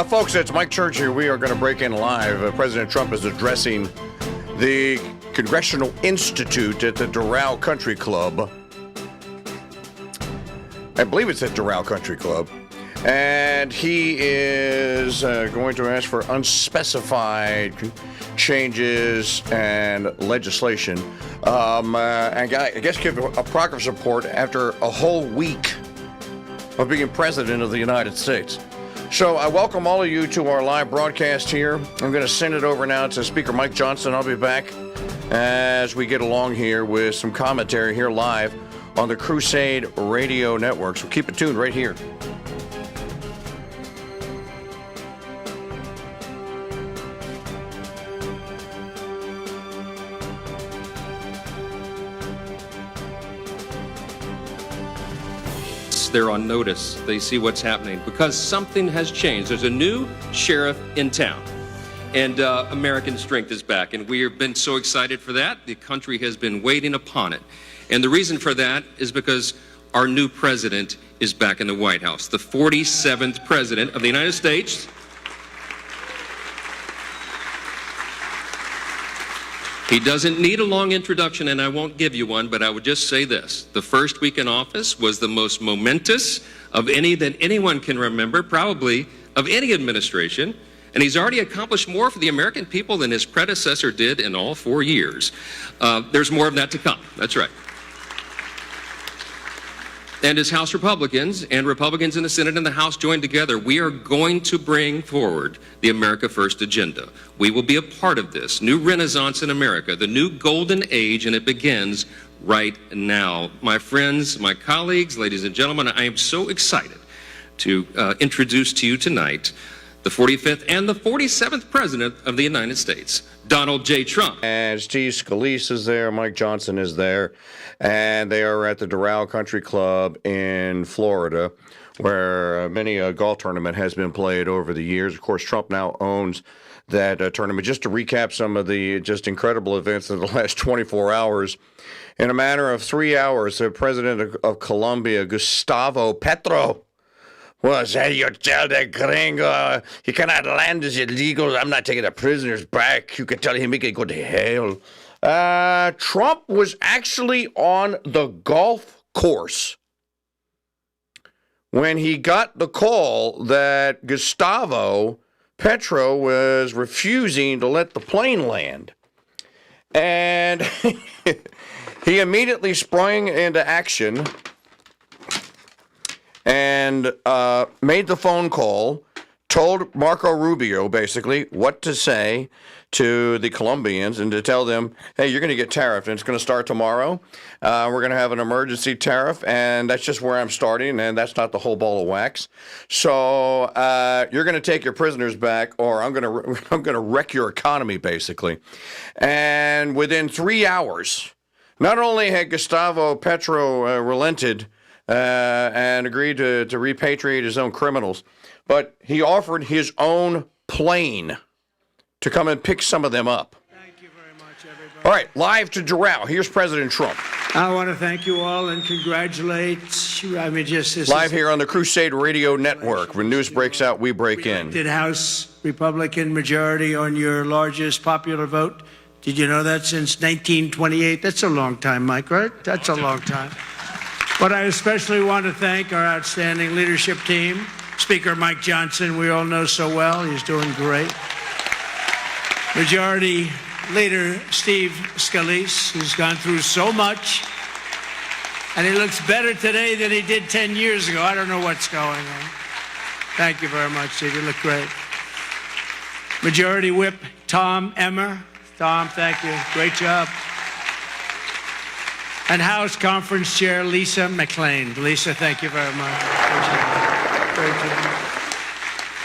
Folks, it's Mike Church here. We are going to break in live. President Trump is addressing the Congressional Institute at the Doral Country Club. I believe it's at Doral Country Club. And he is going to ask for unspecified changes and legislation. And I guess give a progress report after a whole week of being president of the United States. So I welcome all of you to our live broadcast here. I'm going to send it over now to Speaker Mike Johnson. I'll be back as we get along here with some commentary here live on the CRUSADE Radio Network. So keep it tuned right here. They're on notice. They see what's happening because something has changed. There's a new sheriff in town, and American strength is back, and we have been so excited for that. The country has been waiting upon it, and the reason for that is because our new president is back in the White House, the 47th president of the United States. He doesn't need a long introduction, and I won't give you one, but I would just say this. The first week in office was the most momentous of any that anyone can remember, probably of any administration, and he's already accomplished more for the American people than his predecessor did in all 4 years. There's more of that to come. That's right. And as House Republicans and Republicans in the Senate and the House join together, we are going to bring forward the America First agenda. We will be a part of this new renaissance in America, the new golden age, and it begins right now. My friends, my colleagues, ladies and gentlemen, I am so excited to introduce to you tonight the 45th and the 47th President of the United States, Donald J. Trump. And Steve Scalise is there, Mike Johnson is there, and they are at the Doral Country Club in Florida, where many a golf tournament has been played over the years. Of course, Trump now owns that tournament. Just to recap some of the just incredible events of the last 24 hours, in a matter of 3 hours, the president of Colombia, Gustavo Petro, was, hey, you tell the gringo he cannot land as illegal. I'm not taking the prisoners back. You can tell him he can go to hell. Trump was actually on the golf course when he got the call that Gustavo Petro was refusing to let the plane land. And he immediately sprang into action and made the phone call, told Marco Rubio basically what to say to the Colombians and to tell them, hey, you're going to get tariffed, and it's going to start tomorrow. We're going to have an emergency tariff, and that's just where I'm starting, and that's not the whole ball of wax. So you're going to take your prisoners back, or I'm going to wreck your economy, basically. And within 3 hours, not only had Gustavo Petro relented and agreed to repatriate his own criminals, but he offered his own plane to come and pick some of them up. Thank you very much, everybody. All right, live to Doral. Here's President Trump. I want to thank you all and congratulate. Live here on the CRUSADE Radio Network. When news breaks out, we break in. Did House Republican majority on your largest popular vote. Did you know that since 1928? That's a long time, Mike, right? That's a long time. But I especially want to thank our outstanding leadership team. Speaker Mike Johnson, we all know so well. He's doing great. Majority Leader Steve Scalise, who's gone through so much, and he looks better today than he did 10 years ago. I don't know what's going on. Thank you very much, Steve. You look great. Majority Whip Tom Emmer. Tom, thank you. Great job. And House Conference Chair Lisa McClain. Lisa, thank you very much. Great job.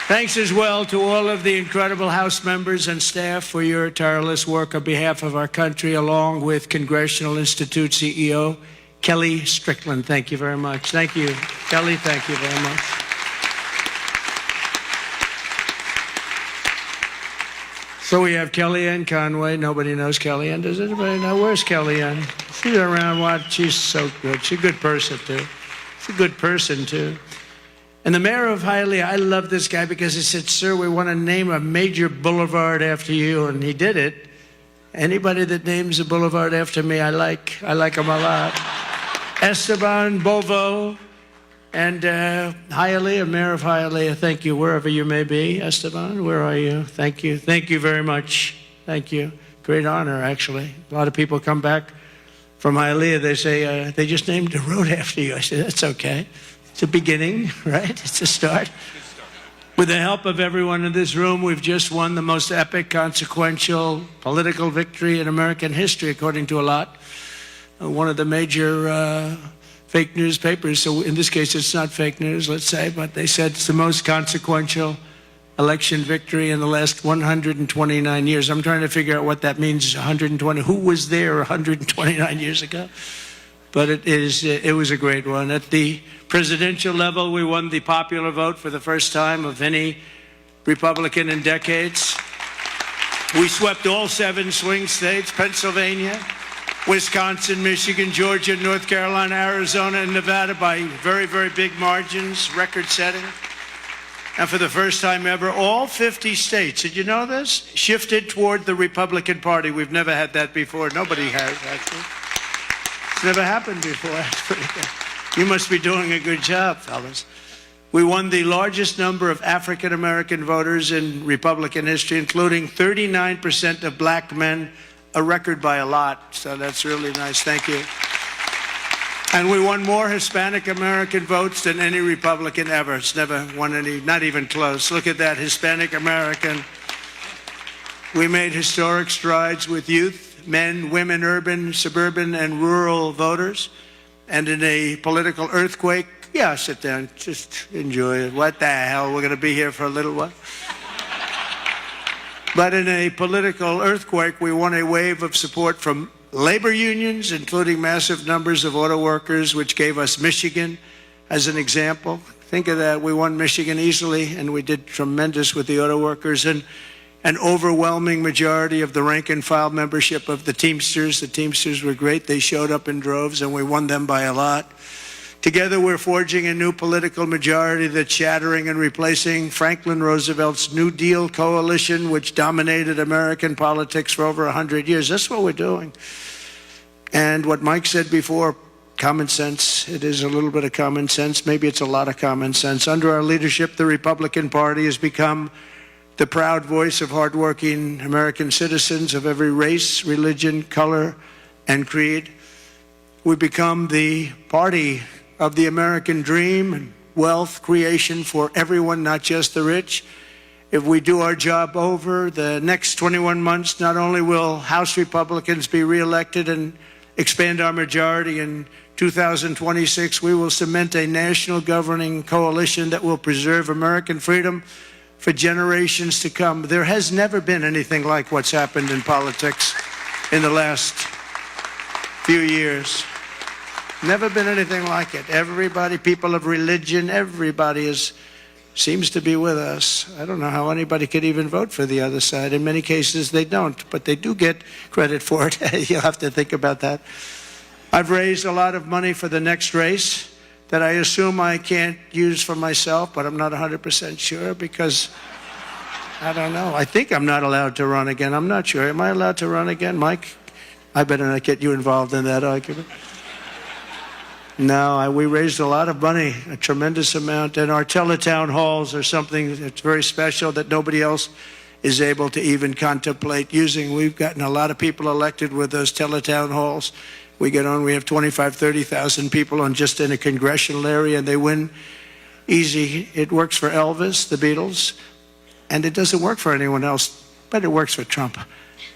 Thanks as well to all of the incredible House members and staff for your tireless work on behalf of our country, along with Congressional Institute CEO Kelly Strickland. Thank you very much. Thank you, Kelly. Thank you very much. So we have Kellyanne Conway. Nobody knows Kellyanne. Does anybody know? Where's Kellyanne? She's around. What? She's so good. She's a good person, too. She's a good person, too. And the mayor of Hialeah, I love this guy because he said, "Sir, we want to name a major boulevard after you." And he did it. Anybody that names a boulevard after me, I like them a lot. Esteban Bovo and Hialeah, mayor of Hialeah, thank you, wherever you may be. Esteban, where are you? Thank you. Thank you very much. Thank you. Great honor, actually. A lot of people come back from Hialeah. They say, they just named a road after you. I say, that's okay. It's a beginning, right? It's a start. With the help of everyone in this room, we've just won the most epic, consequential political victory in American history, according to a lot. One of the major fake newspapers, so in this case it's not fake news, let's say, but they said it's the most consequential election victory in the last 129 years. I'm trying to figure out what that means, 120. Who was there 129 years ago? But it was a great one. At the presidential level, we won the popular vote for the first time of any Republican in decades. We swept all 7 swing states, Pennsylvania, Wisconsin, Michigan, Georgia, North Carolina, Arizona, and Nevada by very, very big margins, record-setting. And for the first time ever, all 50 states, did you know this? Shifted toward the Republican Party. We've never had that before. Nobody has, actually. It's never happened before. That's pretty good. You must be doing a good job, fellas. We won the largest number of African-American voters in Republican history, including 39% of black men, a record by a lot. So that's really nice. Thank you. And we won more Hispanic American votes than any Republican ever. It's never won any, not even close. Look at that, Hispanic American. We made historic strides with youth, men, women, urban, suburban, and rural voters. And in a political earthquake, yeah, sit down, just enjoy it. What the hell, we're going to be here for a little while. But in a political earthquake, we won a wave of support from labor unions, including massive numbers of auto workers, which gave us Michigan as an example. Think of that. We won Michigan easily, and we did tremendous with the auto workers. And an overwhelming majority of the rank and file membership of the Teamsters. The Teamsters were great. They showed up in droves, and we won them by a lot. Together, we're forging a new political majority that's shattering and replacing Franklin Roosevelt's New Deal coalition, which dominated American politics for over 100 years. That's what we're doing. And what Mike said before, common sense. It is a little bit of common sense. Maybe it's a lot of common sense. Under our leadership, the Republican Party has become the proud voice of hardworking American citizens of every race, religion, color, and creed. We become the party of the American dream and wealth creation for everyone, not just the rich. If we do our job over the next 21 months, not only will House Republicans be reelected and expand our majority in 2026, we will cement a national governing coalition that will preserve American freedom for generations to come. There has never been anything like what's happened in politics in the last few years. Never been anything like it. Everybody, people of religion, everybody seems to be with us. I don't know how anybody could even vote for the other side. In many cases, they don't, but they do get credit for it. You'll have to think about that. I've raised a lot of money for the next race that I assume I can't use for myself, but I'm not 100% sure because I don't know. I think I'm not allowed to run again. I'm not sure. Am I allowed to run again, Mike? I better not get you involved in that argument. No, we raised a lot of money, a tremendous amount, and our teletown halls are something that's very special that nobody else is able to even contemplate using. We've gotten a lot of people elected with those teletown halls. We get on, we have 25,000, 30,000 people on just in a congressional area, and they win easy. It works for Elvis, the Beatles, and it doesn't work for anyone else, but it works for Trump.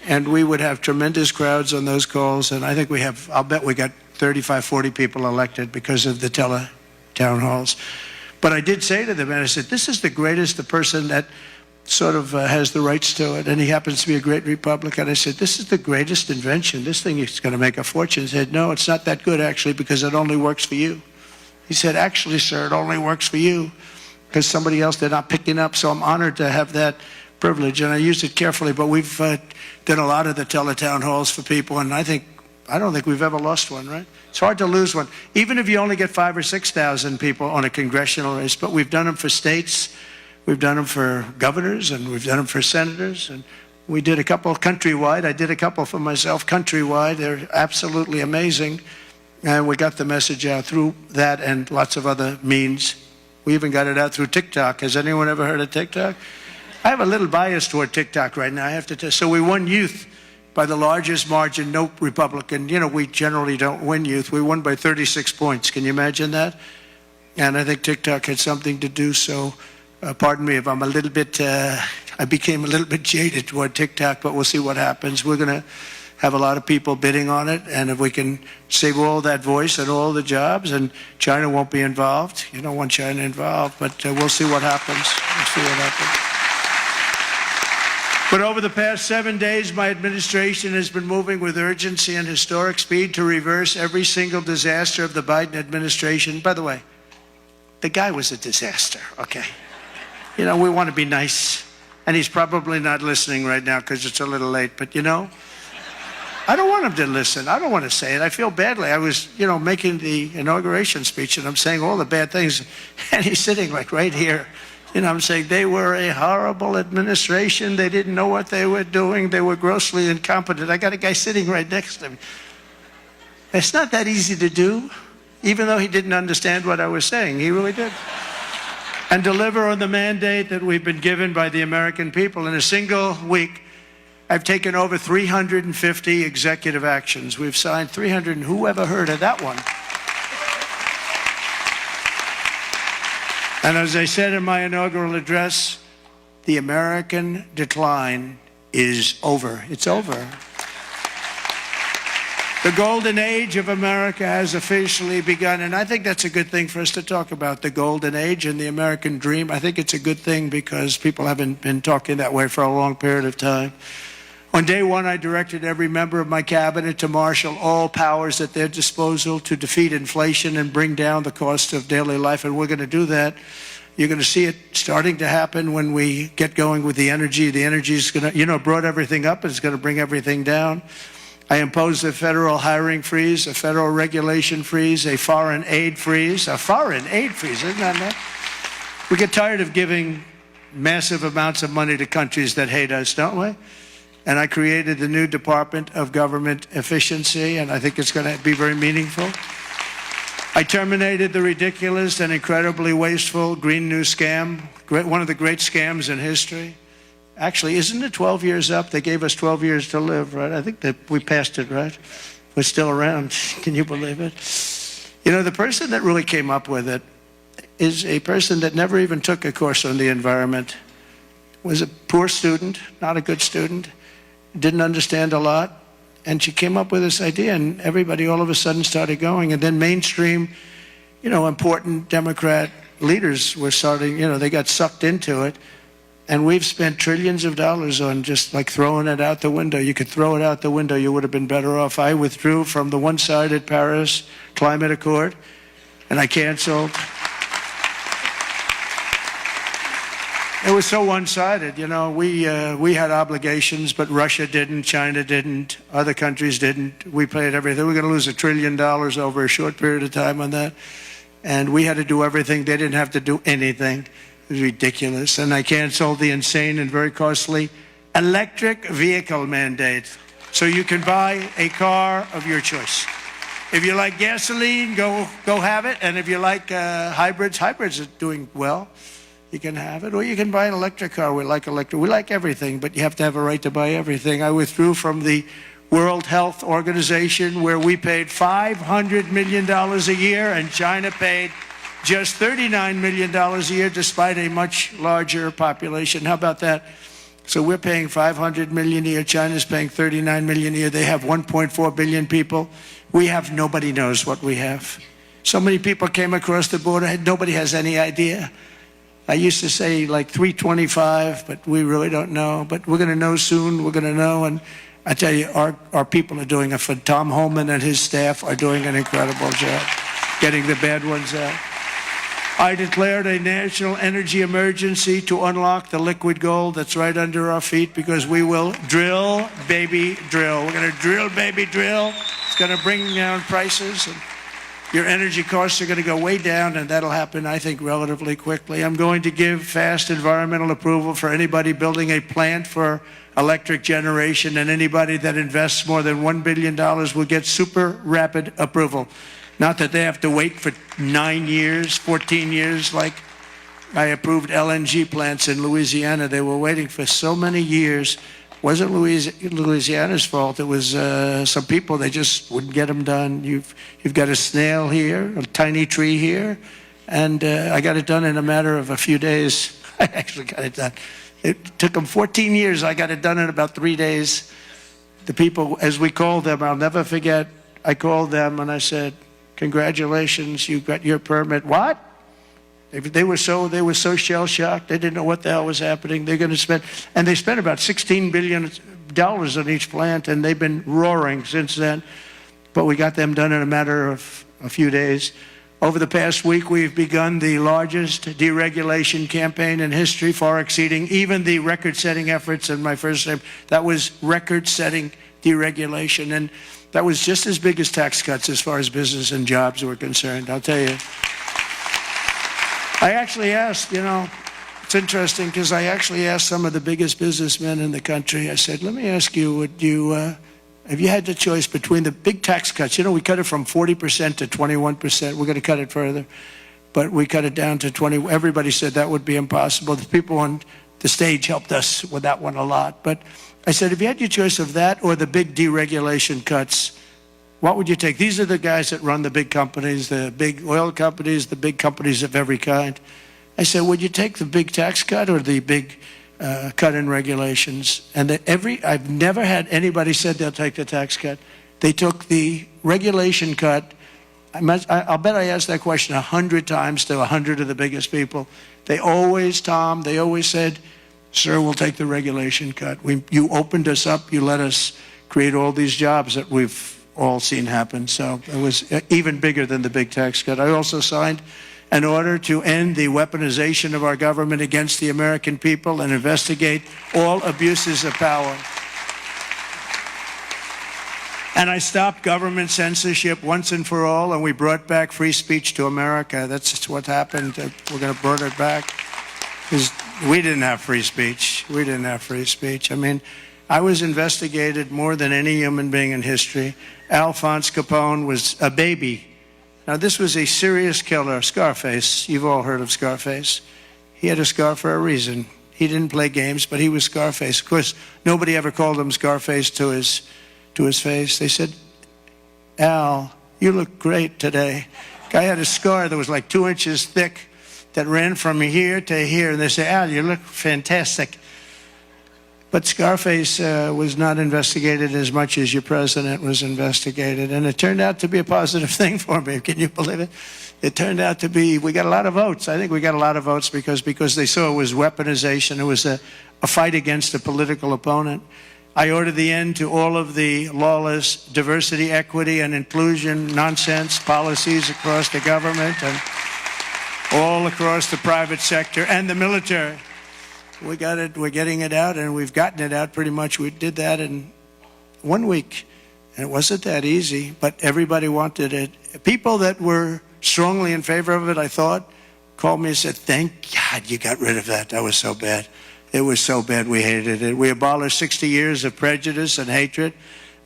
And we would have tremendous crowds on those calls, and I think we have, I'll bet we got 35, 40 people elected because of the teletown halls. But I did say to them, and I said, this is the greatest, the person that sort of has the rights to it, and he happens to be a great Republican. I said, this is the greatest invention. This thing is going to make a fortune. He said, no, it's not that good, actually, because it only works for you. He said, actually, sir, it only works for you because somebody else they're not picking up, so I'm honored to have that privilege, and I used it carefully, but we've done a lot of the teletown halls for people, and I think I don't think we've ever lost one, right? It's hard to lose one, even if you only get 5,000 or 6,000 people on a congressional race. But we've done them for states, we've done them for governors, and we've done them for senators. And we did a couple countrywide. I did a couple for myself countrywide. They're absolutely amazing. And we got the message out through that and lots of other means. We even got it out through TikTok. Has anyone ever heard of TikTok? I have a little bias toward TikTok right now, I have to tell you. So we won youth by the largest margin, no Republican. You know, we generally don't win youth. We won by 36 points. Can you imagine that? And I think TikTok had something to do. So pardon me if I'm a little bit, I became a little bit jaded toward TikTok, but we'll see what happens. We're going to have a lot of people bidding on it, and if we can save all that voice and all the jobs, and China won't be involved. You don't want China involved, but we'll see what happens. We'll see what happens. But over the past 7 days, my administration has been moving with urgency and historic speed to reverse every single disaster of the Biden administration. By the way, the guy was a disaster, okay? You know, we want to be nice, and he's probably not listening right now because it's a little late, but you know, I don't want him to listen. I don't want to say it. I feel badly. I was, you know, making the inauguration speech, and I'm saying all the bad things, and he's sitting like right here. You know, I'm saying they were a horrible administration. They didn't know what they were doing. They were grossly incompetent. I got a guy sitting right next to me. It's not that easy to do, even though he didn't understand what I was saying. He really did. And deliver on the mandate that we've been given by the American people. In a single week, I've taken over 350 executive actions. We've signed 300, and who ever heard of that one? And as I said in my inaugural address, the American decline is over. It's over. The golden age of America has officially begun, and I think that's a good thing for us to talk about, the golden age and the American dream. I think it's a good thing because people haven't been talking that way for a long period of time. On day one, I directed every member of my cabinet to marshal all powers at their disposal to defeat inflation and bring down the cost of daily life, and we're going to do that. You're going to see it starting to happen when we get going with the energy. The energy is going to, you know, brought everything up, and it's going to bring everything down. I imposed a federal hiring freeze, a federal regulation freeze, a foreign aid freeze. A foreign aid freeze, isn't that nice? We get tired of giving massive amounts of money to countries that hate us, don't we? And I created the new Department of Government Efficiency, and I think it's going to be very meaningful. I terminated the ridiculous and incredibly wasteful Green New Scam, one of the great scams in history. Actually, isn't it 12 years up? They gave us 12 years to live, right? I think that we passed it, right? We're still around. Can you believe it? You know, the person that really came up with it is a person that never even took a course on the environment, was a poor student, not a good student, didn't understand a lot, and she came up with this idea, and everybody all of a sudden started going. And then mainstream, you know, important Democrat leaders were starting, you know, they got sucked into it. And we've spent trillions of dollars on just like throwing it out the window. You could throw it out the window, you would have been better off. I withdrew from the one-sided Paris Climate Accord, and I canceled. It was so one-sided, you know. We had obligations, but Russia didn't, China didn't, other countries didn't. We paid everything. We're going to lose $1 trillion over a short period of time on that. And we had to do everything. They didn't have to do anything. It was ridiculous. And I canceled the insane and very costly electric vehicle mandate. So you can buy a car of your choice. If you like gasoline, go have it. And if you like hybrids are doing well. You can have it, or you can buy an electric car. We like electric. We like everything, but you have to have a right to buy everything. I withdrew from the World Health Organization, where we paid $500 million a year, and China paid just $39 million a year, despite a much larger population. How about that? So we're paying $500 million a year. China's paying $39 million a year. They have 1.4 billion people. We have, nobody knows what we have. So many people came across the border. Nobody has any idea. I used to say like 325, but we really don't know. But we're going to know soon. We're going to know. And I tell you, our people are doing Tom Holman and his staff are doing an incredible job getting the bad ones out. I declared a national energy emergency to unlock the liquid gold that's right under our feet, because we will drill, baby, drill. We're going to drill, baby, drill. It's going to bring down prices, and your energy costs are going to go way down, and that'll happen, I think, relatively quickly. I'm going to give fast environmental approval for anybody building a plant for electric generation, and anybody that invests more than $1 billion will get super rapid approval. Not that they have to wait for 9 years, 14 years, like I approved LNG plants in Louisiana. They were waiting for so many years. It wasn't Louisiana's fault. It was some people, they just wouldn't get them done. You've got a snail here, a tiny tree here, and I got it done in a matter of a few days. I actually got it done. It took them 14 years. I got it done in about 3 days. The people, as we called them, I'll never forget, I called them and I said, congratulations, you got your permit. What? They were so shell-shocked. They didn't know what the hell was happening. They're going to spend, and they spent about $16 billion on each plant, and they've been roaring since then. But we got them done in a matter of a few days. Over the past week, we've begun the largest deregulation campaign in history, far exceeding even the record-setting efforts in my first name. That was record-setting deregulation, and that was just as big as tax cuts as far as business and jobs were concerned, I'll tell you. I actually asked, it's interesting because I actually asked some of the biggest businessmen in the country, I said, let me ask you, have you had the choice between the big tax cuts? We cut it from 40% to 21%. We're going to cut it further, but we cut it down to 20. Everybody said that would be impossible. The people on the stage helped us with that one a lot. But I said, if you had your choice of that or the big deregulation cuts, what would you take? These are the guys that run the big companies, the big oil companies, the big companies of every kind. I said, would you take the big tax cut or the big cut in regulations? And I've never had anybody said they'll take the tax cut. They took the regulation cut. I'll bet I asked that question 100 times to 100 of the biggest people. They always said, sir, we'll take the regulation cut. You opened us up. You let us create all these jobs that we've all seen happen. So it was even bigger than the big tax cut. I also signed an order to end the weaponization of our government against the American people and investigate all abuses of power. And I stopped government censorship once and for all, and we brought back free speech to America. That's what happened. We're going to bring it back. Because we didn't have free speech. We didn't have free speech. I mean, I was investigated more than any human being in history. Alphonse Capone was a baby. Now, this was a serious killer, Scarface. You've all heard of Scarface. He had a scar for a reason. He didn't play games, but he was Scarface. Of course, nobody ever called him Scarface to his face. They said, Al, you look great today. Guy had a scar that was like 2 inches thick that ran from here to here. And they say, Al, you look fantastic. But Scarface was not investigated as much as your president was investigated. And it turned out to be a positive thing for me. Can you believe it? It turned out to be, we got a lot of votes. I think we got a lot of votes because they saw it was weaponization. It was a fight against a political opponent. I ordered the end to all of the lawless diversity, equity, and inclusion nonsense policies across the government and all across the private sector and the military. We got it. We're getting it out, and we've gotten it out pretty much. We did that in 1 week, and it wasn't that easy, but everybody wanted it. People that were strongly in favor of it, I thought, called me and said, thank God you got rid of that. That was so bad. It was so bad we hated it. We abolished 60 years of prejudice and hatred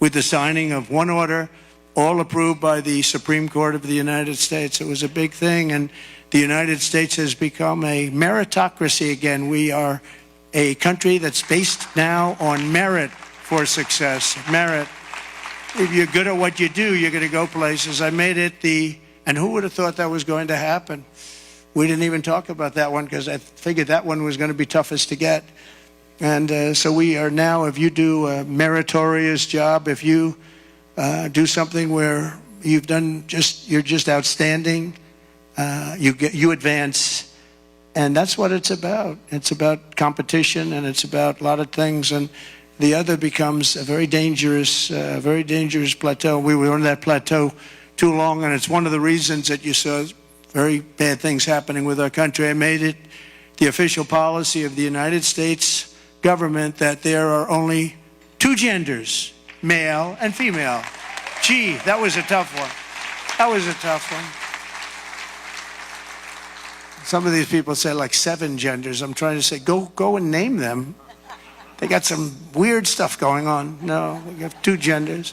with the signing of one order, all approved by the Supreme Court of the United States. It was a big thing, and the United States has become a meritocracy again. We are a country that's based now on merit for success. Merit. If you're good at what you do, you're going to go places. I made it and who would have thought that was going to happen? We didn't even talk about that one because I figured that one was going to be toughest to get. And so we are now, if you do a meritorious job, if you do something where you're just outstanding, you advance, and that's what it's about. It's about competition, and it's about a lot of things, and the other becomes a very dangerous plateau. We were on that plateau too long, and it's one of the reasons that you saw very bad things happening with our country. I made it the official policy of the United States government that there are only 2 genders, male and female. Gee, that was a tough one. That was a tough one. Some of these people say like 7 genders. I'm trying to say, go and name them. They got some weird stuff going on. No, we have 2 genders.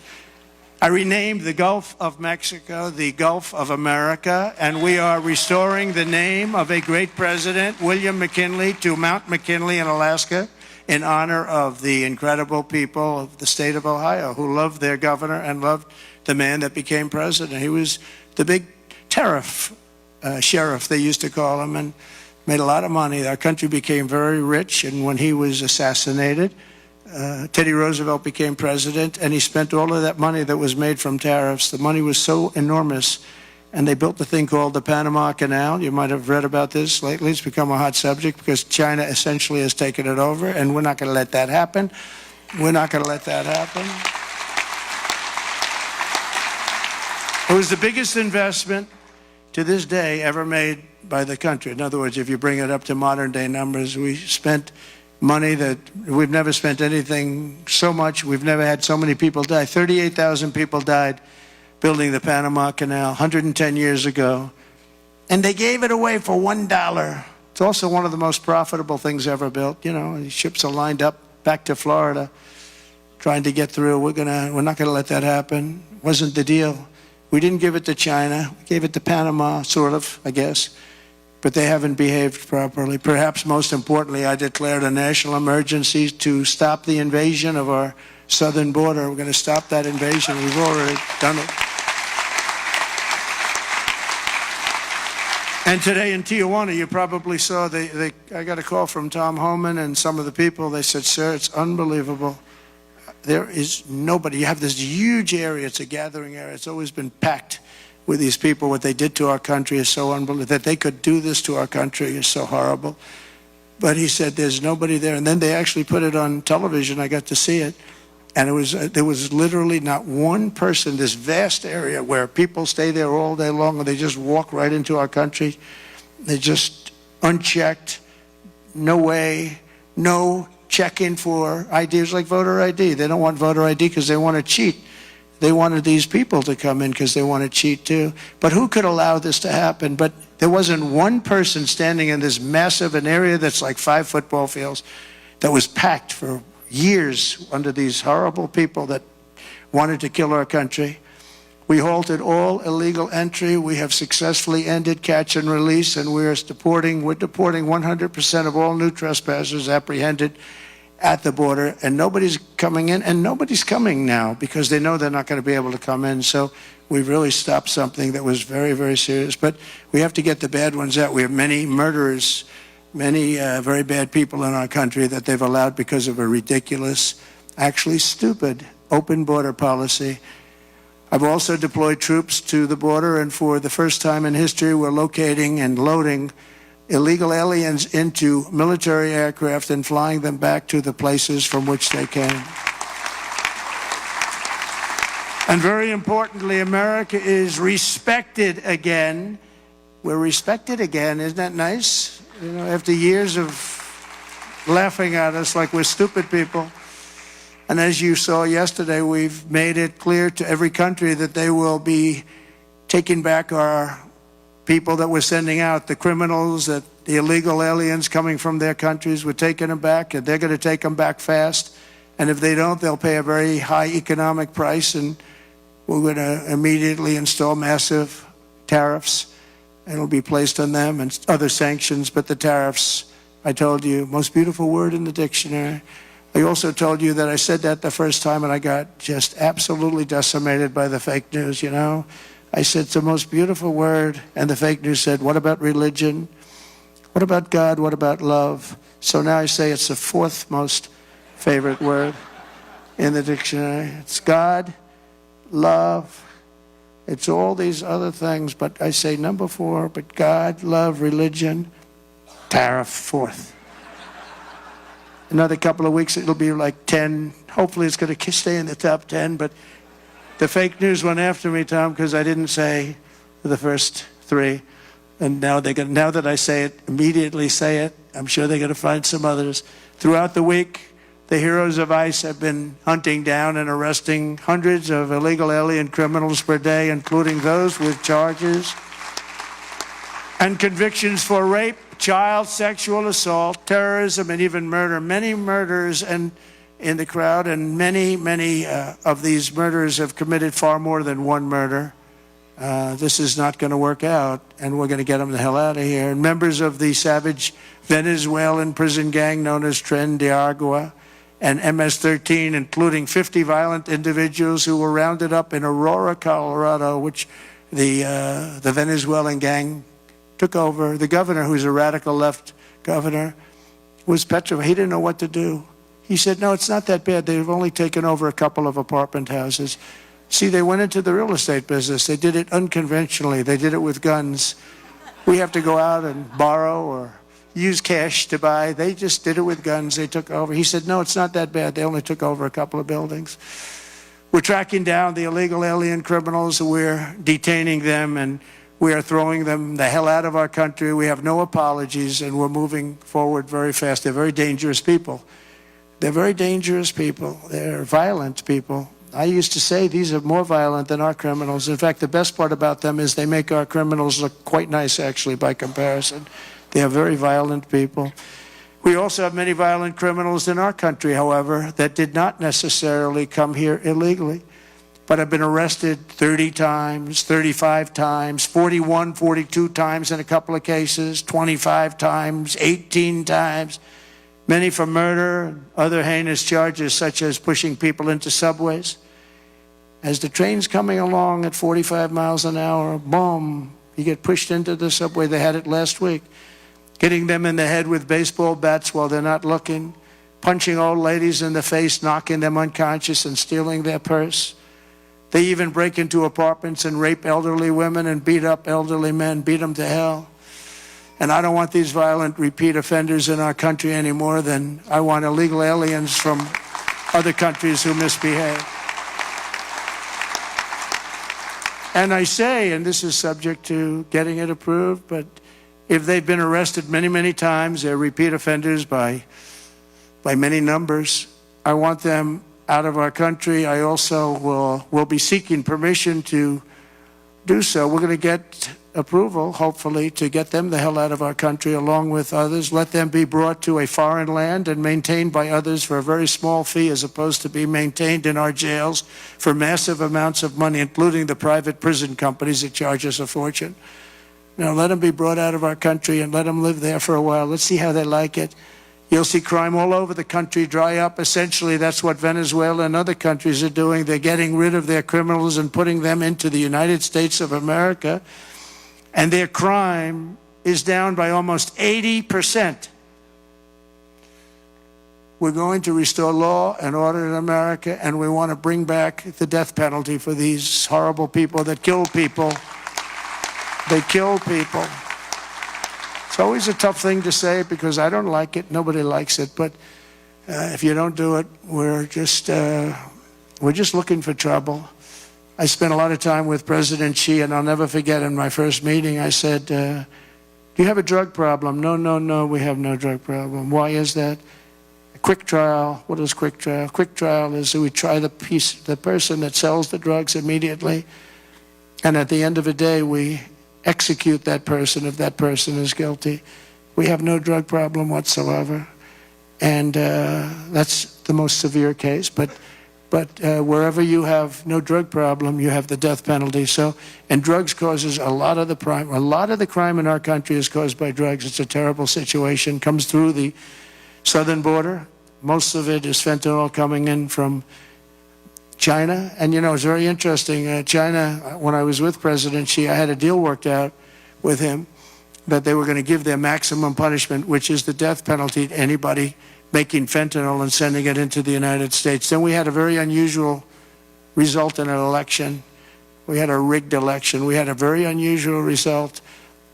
I renamed the Gulf of Mexico the Gulf of America, and we are restoring the name of a great president, William McKinley, to Mount McKinley in Alaska in honor of the incredible people of the state of Ohio who loved their governor and loved the man that became president. He was the big tariff sheriff, they used to call him, and made a lot of money. Our country became very rich, and when he was assassinated, Teddy Roosevelt became president, and he spent all of that money that was made from tariffs. The money was so enormous, and they built the thing called the Panama Canal. You might have read about this lately. It's become a hot subject because China essentially has taken it over, and we're not going to let that happen. We're not going to let that happen. It was the biggest investment to this day ever made by the country. In other words, if you bring it up to modern day numbers, we spent money that we've never spent anything so much. We've never had so many people die. 38,000 people died building the Panama Canal 110 years ago. And they gave it away for $1. It's also one of the most profitable things ever built. You know, the ships are lined up back to Florida trying to get through. We're not going to let that happen. Wasn't the deal. We didn't give it to China. We gave it to Panama, sort of, I guess. But they haven't behaved properly. Perhaps most importantly, I declared a national emergency to stop the invasion of our southern border. We're going to stop that invasion. We've already done it. And today in Tijuana, you probably saw, I got a call from Tom Homan and some of the people. They said, sir, it's unbelievable. There is nobody. You have this huge area. It's a gathering area. It's always been packed with these people. What they did to our country is so unbelievable. That they could do this to our country is so horrible. But he said there's nobody there. And then they actually put it on television. I got to see it. And there was literally not one person, this vast area where people stay there all day long and they just walk right into our country. They just unchecked, no way, no check-in for IDs like voter ID. They don't want voter ID because they want to cheat. They wanted these people to come in because they want to cheat too. But who could allow this to happen? But there wasn't one person standing in this massive, an area that's like 5 football fields, that was packed for years under these horrible people that wanted to kill our country. We halted all illegal entry. We have successfully ended catch and release, and we're deporting 100% of all new trespassers apprehended at the border, and nobody's coming in, and nobody's coming now because they know they're not going to be able to come in. So we've really stopped something that was very, very serious. But we have to get the bad ones out. We have many murderers, many very bad people in our country that they've allowed because of a ridiculous, actually stupid, open border policy. I've also deployed troops to the border, and for the first time in history, we're locating and loading illegal aliens into military aircraft and flying them back to the places from which they came. And very importantly, America is respected again. We're respected again. Isn't that nice? You know, after years of laughing at us like we're stupid people. And as you saw yesterday, we've made it clear to every country that they will be taking back our people that we're sending out, the criminals, the illegal aliens coming from their countries. We're taking them back, and they're going to take them back fast. And if they don't, they'll pay a very high economic price, and we're going to immediately install massive tariffs. It'll be placed on them and other sanctions, but the tariffs, I told you, most beautiful word in the dictionary. I also told you that I said that the first time, and I got just absolutely decimated by the fake news, you know. I said it's the most beautiful word, and the fake news said, what about religion? What about God? What about love? So now I say it's the 4th most favorite word in the dictionary. It's God, love, it's all these other things, but I say number 4, but God, love, religion, tariff, 4th. Another couple of weeks, it'll be like 10. Hopefully it's going to stay in the top 10, but the fake news went after me, Tom, because I didn't say the first 3. And now that I say it, immediately say it. I'm sure they're going to find some others. Throughout the week, The heroes of ICE have been hunting down and arresting hundreds of illegal alien criminals per day, including those with charges and convictions for rape, child sexual assault, terrorism, and even murder. Many murders in the crowd, and many of these murderers have committed far more than one murder. This is not going to work out, and we're going to get them the hell out of here. And members of the savage Venezuelan prison gang known as Tren de Agua and MS-13, including 50 violent individuals who were rounded up in Aurora, Colorado, which the Venezuelan gang took over. The governor, who's a radical left governor, was petrified. He didn't know what to do. He said, no, it's not that bad. They've only taken over a couple of apartment houses. See, they went into the real estate business. They did it unconventionally. They did it with guns. We have to go out and borrow or use cash to buy. They just did it with guns. They took over. He said, no, it's not that bad. They only took over a couple of buildings. We're tracking down the illegal alien criminals. We're detaining them, and we are throwing them the hell out of our country. We have no apologies, and we're moving forward very fast. They're very dangerous people. They're very dangerous people. They're violent people. I used to say these are more violent than our criminals. In fact, the best part about them is they make our criminals look quite nice, actually, by comparison. They are very violent people. We also have many violent criminals in our country, however, that did not necessarily come here illegally, but have been arrested 30 times, 35 times, 41, 42 times in a couple of cases, 25 times, 18 times, many for murder and other heinous charges such as pushing people into subways. As the train's coming along at 45 miles an hour, boom, you get pushed into the subway. They had it last week. Hitting them in the head with baseball bats while they're not looking, punching old ladies in the face, knocking them unconscious and stealing their purse. They even break into apartments and rape elderly women and beat up elderly men, beat them to hell. And I don't want these violent repeat offenders in our country any more than I want illegal aliens from other countries who misbehave. And I say, and this is subject to getting it approved, but if they've been arrested many, many times, they're repeat offenders by many numbers, I want them out of our country. I also will be seeking permission to do so. We're going to get approval, hopefully, to get them the hell out of our country along with others. Let them be brought to a foreign land and maintained by others for a very small fee, as opposed to be maintained in our jails for massive amounts of money, including the private prison companies that charge us a fortune. Now, let them be brought out of our country and let them live there for a while. Let's see how they like it. You'll see crime all over the country dry up. Essentially, that's what Venezuela and other countries are doing. They're getting rid of their criminals and putting them into the United States of America. And their crime is down by almost 80%. We're going to restore law and order in America, and we want to bring back the death penalty for these horrible people that kill people. They kill people. It's always a tough thing to say because I don't like it. Nobody likes it. But if you don't do it, we're just looking for trouble. I spent a lot of time with President Xi, and I'll never forget in my first meeting, I said, do you have a drug problem? No, we have no drug problem. Why is that? A quick trial. What is quick trial? Quick trial is that we try the person that sells the drugs immediately, and at the end of the day, we execute that person if that person is guilty. We have no drug problem whatsoever, and that's the most severe case. But wherever you have no drug problem, you have the death penalty. So, and drugs causes a lot of the crime. A lot of the crime in our country is caused by drugs. It's a terrible situation. Comes through the southern border. Most of it is fentanyl coming in from China. And you know, it's very interesting. China, when I was with President Xi, I had a deal worked out with him that they were going to give their maximum punishment, which is the death penalty, to anybody making fentanyl and sending it into the United States. Then we had a very unusual result in an election. We had a rigged election. We had a very unusual result,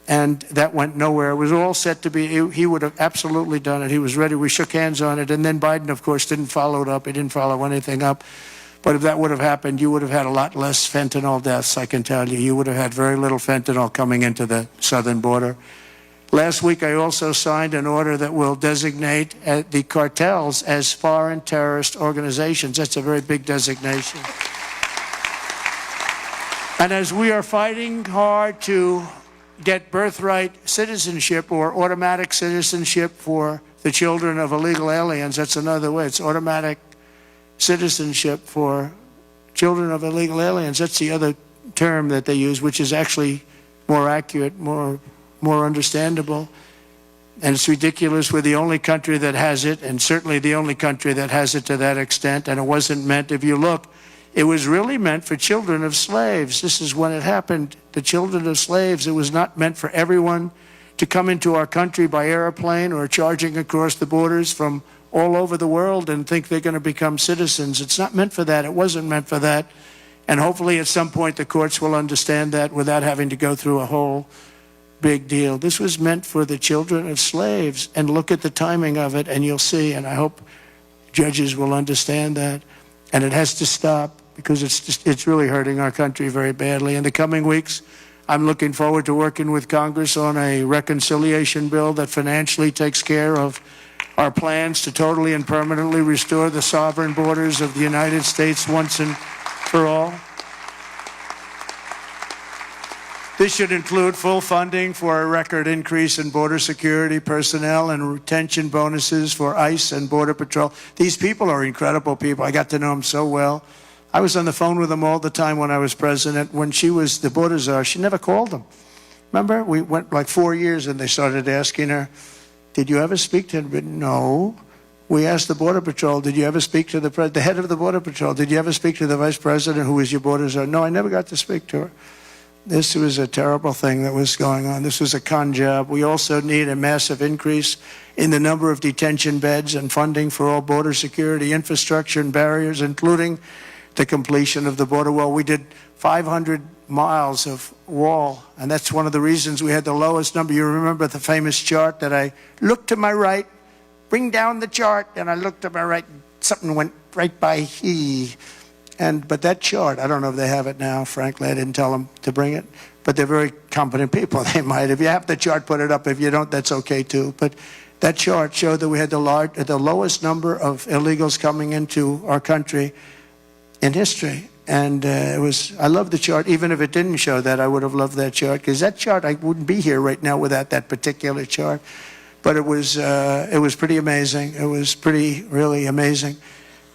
and that went nowhere. It was all set to be, he would have absolutely done it. He was ready. We shook hands on it, and then Biden, of course, didn't follow it up. He didn't follow anything up. But if that would have happened, you would have had a lot less fentanyl deaths, I can tell you. You would have had very little fentanyl coming into the southern border. Last week, I also signed an order that will designate the cartels as foreign terrorist organizations. That's a very big designation. And as we are fighting hard to get birthright citizenship or automatic citizenship for the children of illegal aliens, that's another way. It's automatic citizenship for children of illegal aliens. That's the other term that they use, which is actually more accurate, more understandable. And it's ridiculous. We're the only country that has it, and certainly the only country that has it to that extent. And it wasn't meant, if you look, it was really meant for children of slaves. This is when it happened. The children of slaves, it was not meant for everyone to come into our country by airplane or charging across the borders from all over the world and think they're going to become citizens. It's not meant for that. It wasn't meant for that. And hopefully at some point the courts will understand that without having to go through a whole big deal. This was meant for the children of slaves. And look at the timing of it and you'll see. And I hope judges will understand that. And it has to stop because it's really hurting our country very badly. In the coming weeks, I'm looking forward to working with Congress on a reconciliation bill that financially takes care of our plans to totally and permanently restore the sovereign borders of the United States once and for all. This should include full funding for a record increase in border security personnel and retention bonuses for ICE and Border Patrol. These people are incredible people. I got to know them so well. I was on the phone with them all the time when I was president. When she was the border czar, she never called them. Remember? We went like 4 years and they started asking her, did you ever speak to him? No. We asked the Border Patrol, did you ever speak to the head of the Border Patrol? Did you ever speak to the Vice President who was your border czar? No, I never got to speak to her. This was a terrible thing that was going on. This was a con job. We also need a massive increase in the number of detention beds and funding for all border security infrastructure and barriers, including the completion of the border wall. We did 500 miles of wall, and that's one of the reasons we had the lowest number. You remember the famous chart that I looked to my right, bring down the chart, and I looked to my right, something went right by but that chart, I don't know if they have it now, frankly, I didn't tell them to bring it, but they're very competent people, they might. If you have the chart, put it up. If you don't, that's okay too. But that chart showed that we had the lowest number of illegals coming into our country in history. And I love the chart. Even if it didn't show that, I would have loved that chart, because that chart, I wouldn't be here right now without that particular chart. But it was pretty amazing. It was really amazing.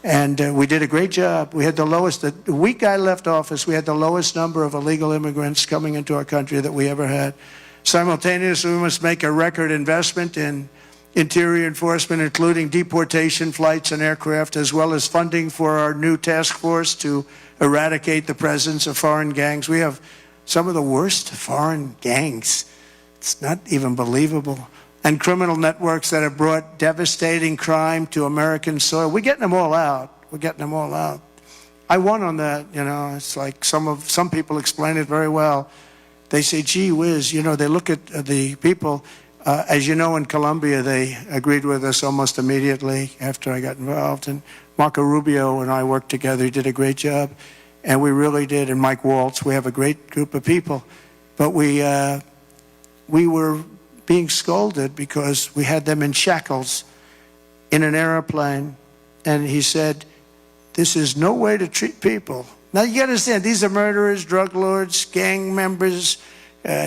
And we did a great job. We had the lowest, the week I left office, we had the lowest number of illegal immigrants coming into our country that we ever had. Simultaneously, we must make a record investment in interior enforcement, including deportation flights and aircraft, as well as funding for our new task force to eradicate the presence of foreign gangs. We have some of the worst foreign gangs. It's not even believable. And criminal networks that have brought devastating crime to American soil. We're getting them all out. We're getting them all out. I won on that, you know. It's like some people explain it very well. They say, gee whiz, you know, they look at the people. As you know, in Colombia, they agreed with us almost immediately after I got involved. And Marco Rubio and I worked together. He did a great job. And we really did. And Mike Waltz, we have a great group of people. But we were being scolded because we had them in shackles in an airplane. And he said, this is no way to treat people. Now, you understand, these are murderers, drug lords, gang members,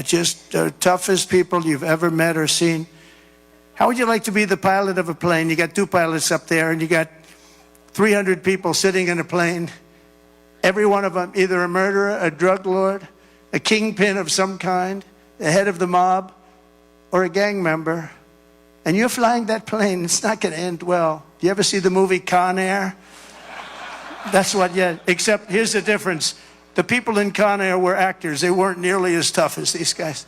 just the toughest people you've ever met or seen. How would you like to be the pilot of a plane? You got 2 pilots up there, and you got 300 people sitting in a plane. Every one of them either a murderer, a drug lord, a kingpin of some kind, the head of the mob, or a gang member. And you're flying that plane. It's not going to end well. Do you ever see the movie Con Air? That's what, yeah. Except here's the difference. The people in Con Air were actors. They weren't nearly as tough as these guys.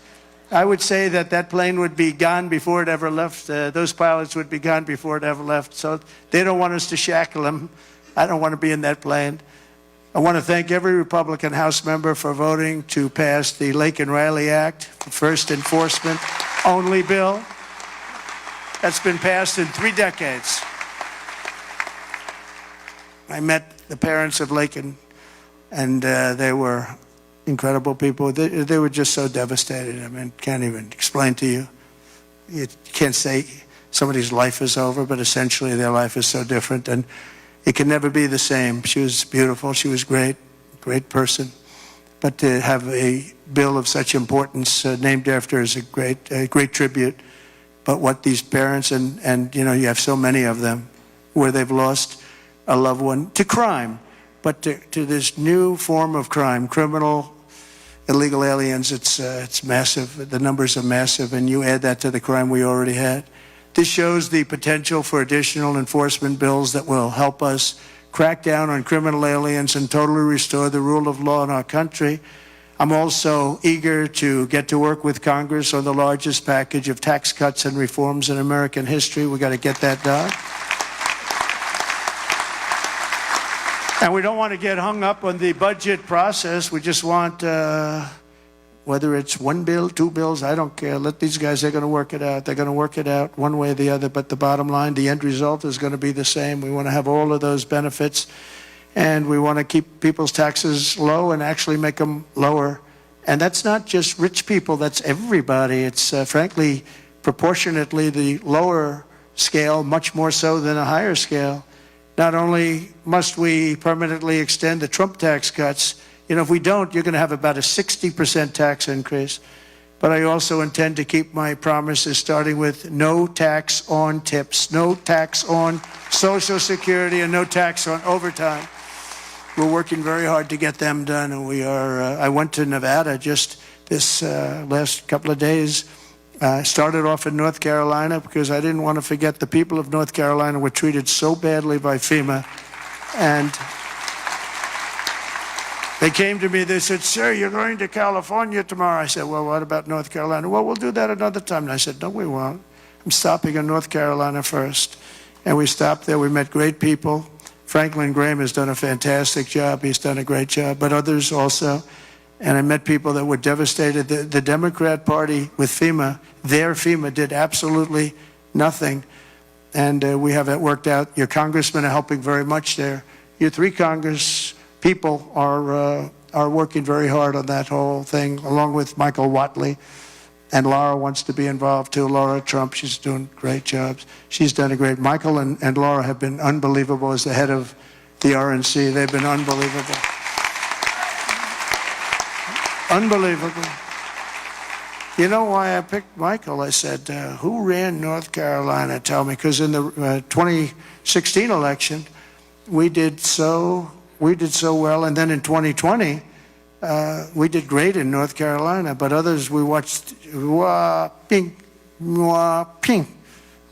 I would say that plane would be gone before it ever left. Those pilots would be gone before it ever left. So they don't want us to shackle them. I don't want to be in that plane. I want to thank every Republican House member for voting to pass the Lake and Riley Act, the first enforcement only bill that's been passed in 3 decades. I met the parents of Laken, and they were incredible people. They were just so devastated. I mean, can't even explain to you. you can't say somebody's life is over, but essentially their life is so different, and it can never be the same. She was beautiful. She was great person. But to have a bill of such importance named after her is a great tribute. But what these parents, and you have so many of them, where they've lost a loved one to crime, but to this new form of crime, criminal, illegal aliens, it's massive. The numbers are massive, and you add that to the crime we already had. This shows the potential for additional enforcement bills that will help us crack down on criminal aliens and totally restore the rule of law in our country. I'm also eager to get to work with Congress on the largest package of tax cuts and reforms in American history. We got to get that done. And we don't want to get hung up on the budget process. We just want, whether it's one bill, two bills, I don't care. Let these guys, they're going to work it out. They're going to work it out one way or the other. But the bottom line, the end result is going to be the same. We want to have all of those benefits. And we want to keep people's taxes low and actually make them lower. And that's not just rich people. That's everybody. It's, frankly, proportionately the lower scale, much more so than a higher scale. Not only must we permanently extend the Trump tax cuts, if we don't, you're going to have about a 60% tax increase. But I also intend to keep my promises, starting with no tax on tips, no tax on Social Security, and no tax on overtime. We're working very hard to get them done, and we are. I went to Nevada just this last couple of days. Started off in North Carolina because I didn't want to forget the people of North Carolina were treated so badly by FEMA. And they came to me, they said, "Sir, you're going to California tomorrow." I said, "Well, what about North Carolina?" "Well, we'll do that another time." And I said, "No, we won't. I'm stopping in North Carolina first." And we stopped there. We met great people. Franklin Graham has done a fantastic job. He's done a great job, but others also. And I met people that were devastated. The Democrat Party with FEMA, their FEMA did absolutely nothing. And we have that worked out. Your congressmen are helping very much there. Your three Congress people are working very hard on that whole thing, along with Michael Whatley. And Laura wants to be involved too. Laura Trump, she's doing great jobs. She's done a great. Michael and Laura have been unbelievable as the head of the RNC. They've been unbelievable. Unbelievable. You know why I picked Michael? I said, who ran North Carolina? Tell me. Because in the 2016 election, we did so well. And then in 2020, we did great in North Carolina. But others, we watched, wah, ping, wah, ping.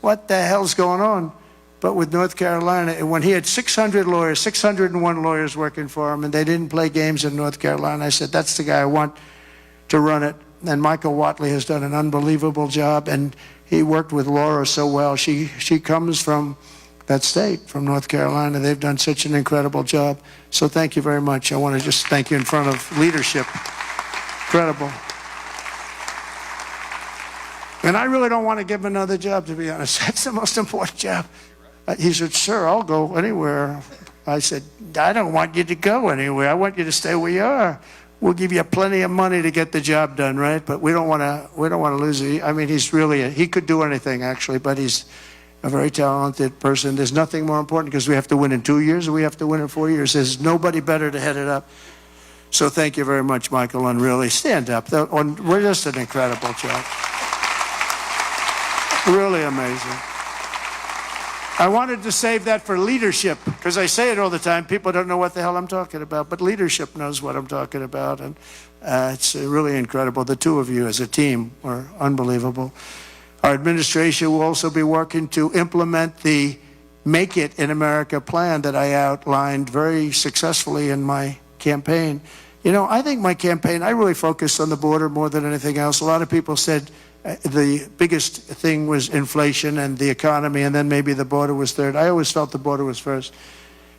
What the hell's going on? But with North Carolina, when he had 601 lawyers working for him, and they didn't play games in North Carolina, I said, that's the guy I want to run it. And Michael Whatley has done an unbelievable job, and he worked with Laura so well. She comes from that state, from North Carolina. They've done such an incredible job. So thank you very much. I want to just thank you in front of leadership. Incredible. And I really don't want to give him another job, to be honest. That's the most important job. He said, "Sir, I'll go anywhere." I said, "I don't want you to go anywhere. I want you to stay where you are. We'll give you plenty of money to get the job done, right? But we don't want to lose it." I mean, he could do anything actually, but he's a very talented person. There's nothing more important because we have to win in 2 years or we have to win in 4 years. There's nobody better to head it up. So thank you very much, Michael, and really stand up. We're just an incredible job. Really amazing. I wanted to save that for leadership, because I say it all the time. People don't know what the hell I'm talking about, but leadership knows what I'm talking about, and it's really incredible. The two of you as a team are unbelievable. Our administration will also be working to implement the Make It in America plan that I outlined very successfully in my campaign. I think my campaign, I really focused on the border more than anything else. A lot of people said the biggest thing was inflation and the economy, and then maybe the border was third. I always felt the border was first,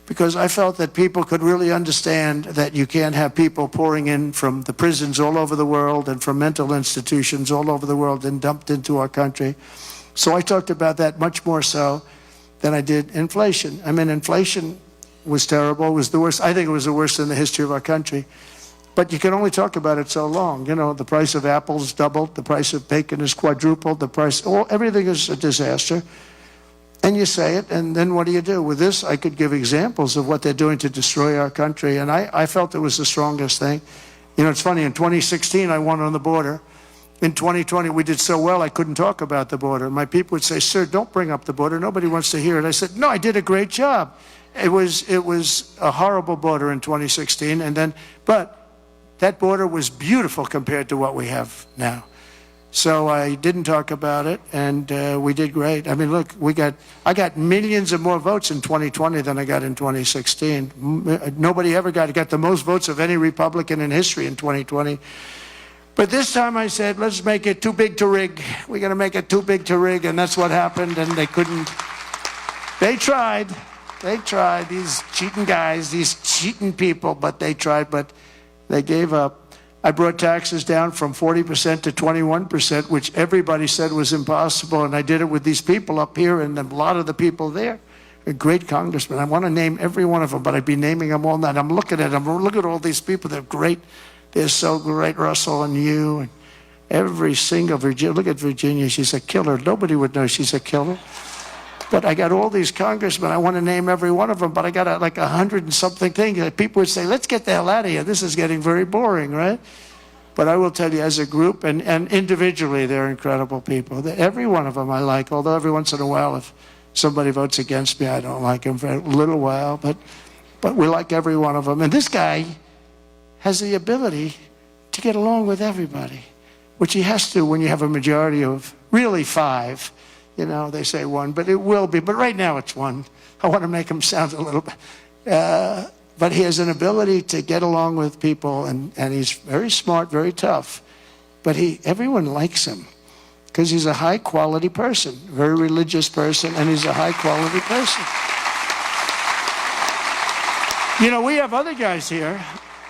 because I felt that people could really understand that you can't have people pouring in from the prisons all over the world and from mental institutions all over the world and dumped into our country. So I talked about that much more so than I did inflation. I mean, inflation was terrible. It was the worst. I think it was the worst in the history of our country. But you can only talk about it so long. You know, the price of apples doubled, the price of bacon is quadrupled, everything is a disaster. And you say it, and then what do you do? With this, I could give examples of what they're doing to destroy our country, and I felt it was the strongest thing. You know, it's funny, in 2016, I won on the border. In 2020, we did so well, I couldn't talk about the border. My people would say, sir, don't bring up the border. Nobody wants to hear it. I said, no, I did a great job. It was a horrible border in 2016, but that border was beautiful compared to what we have now. So I didn't talk about it, and we did great. I mean, look, I got millions of more votes in 2020 than I got in 2016. Nobody ever got the most votes of any Republican in history in 2020. But this time I said, let's make it too big to rig. We're going to make it too big to rig, and that's what happened, and they couldn't. They tried, these cheating guys, these cheating people, but they tried, but they gave up. I brought taxes down from 40% to 21%, which everybody said was impossible, and I did it with these people up here and a lot of the people there. A great congressman. I want to name every one of them, but I'd be naming them all night. I'm looking at them. Look at all these people. They're great. They're so great, Russell and you, and every single Virginia. Look at Virginia. She's a killer. Nobody would know she's a killer. But I got all these congressmen. I want to name every one of them, but I got like 100 and something things. People would say, let's get the hell out of here. This is getting very boring, right? But I will tell you, as a group and individually, they're incredible people. Every one of them I like, although every once in a while, if somebody votes against me, I don't like him for a little while. But we like every one of them. And this guy has the ability to get along with everybody, which he has to when you have a majority of really 5. You know, they say 1, but it will be. But right now it's 1. I want to make him sound a little bit. But he has an ability to get along with people, and he's very smart, very tough. But everyone likes him because he's a high-quality person, very religious person, and he's a high-quality person. You know, we have other guys here,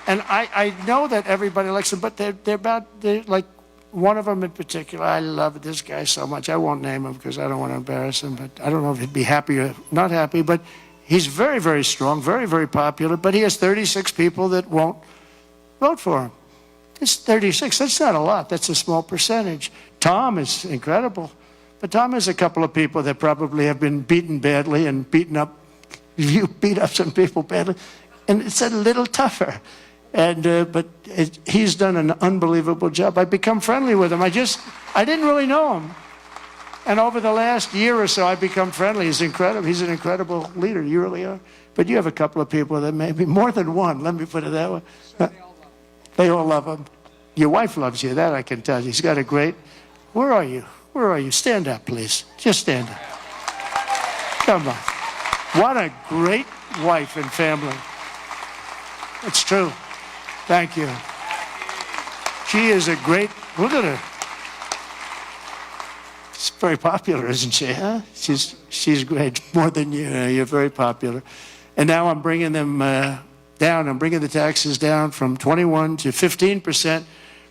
and I know that everybody likes them, but they're like, one of them in particular, I love this guy so much. I won't name him because I don't want to embarrass him, but I don't know if he'd be happy or not happy, but he's very, very strong, very, very popular, but he has 36 people that won't vote for him. It's 36. That's not a lot. That's a small percentage. Tom is incredible, but Tom has a couple of people that probably have been beaten badly and you beat up some people badly, and it's a little tougher. But he's done an unbelievable job. I've become friendly with him. I didn't really know him. And over the last year or so, I've become friendly. He's incredible. He's an incredible leader. You really are. But you have a couple of people that maybe more than one. Let me put it that way. They all love him. Your wife loves you. That I can tell you. He's got a great. Where are you? Where are you? Stand up, please. Just stand up. Come on. What a great wife and family. It's true. Thank you. She is a great. Look at her. She's very popular, isn't she, huh? She's great, more than you. You're very popular. And now I'm bringing them down. I'm bringing the taxes down from 21 to 15%,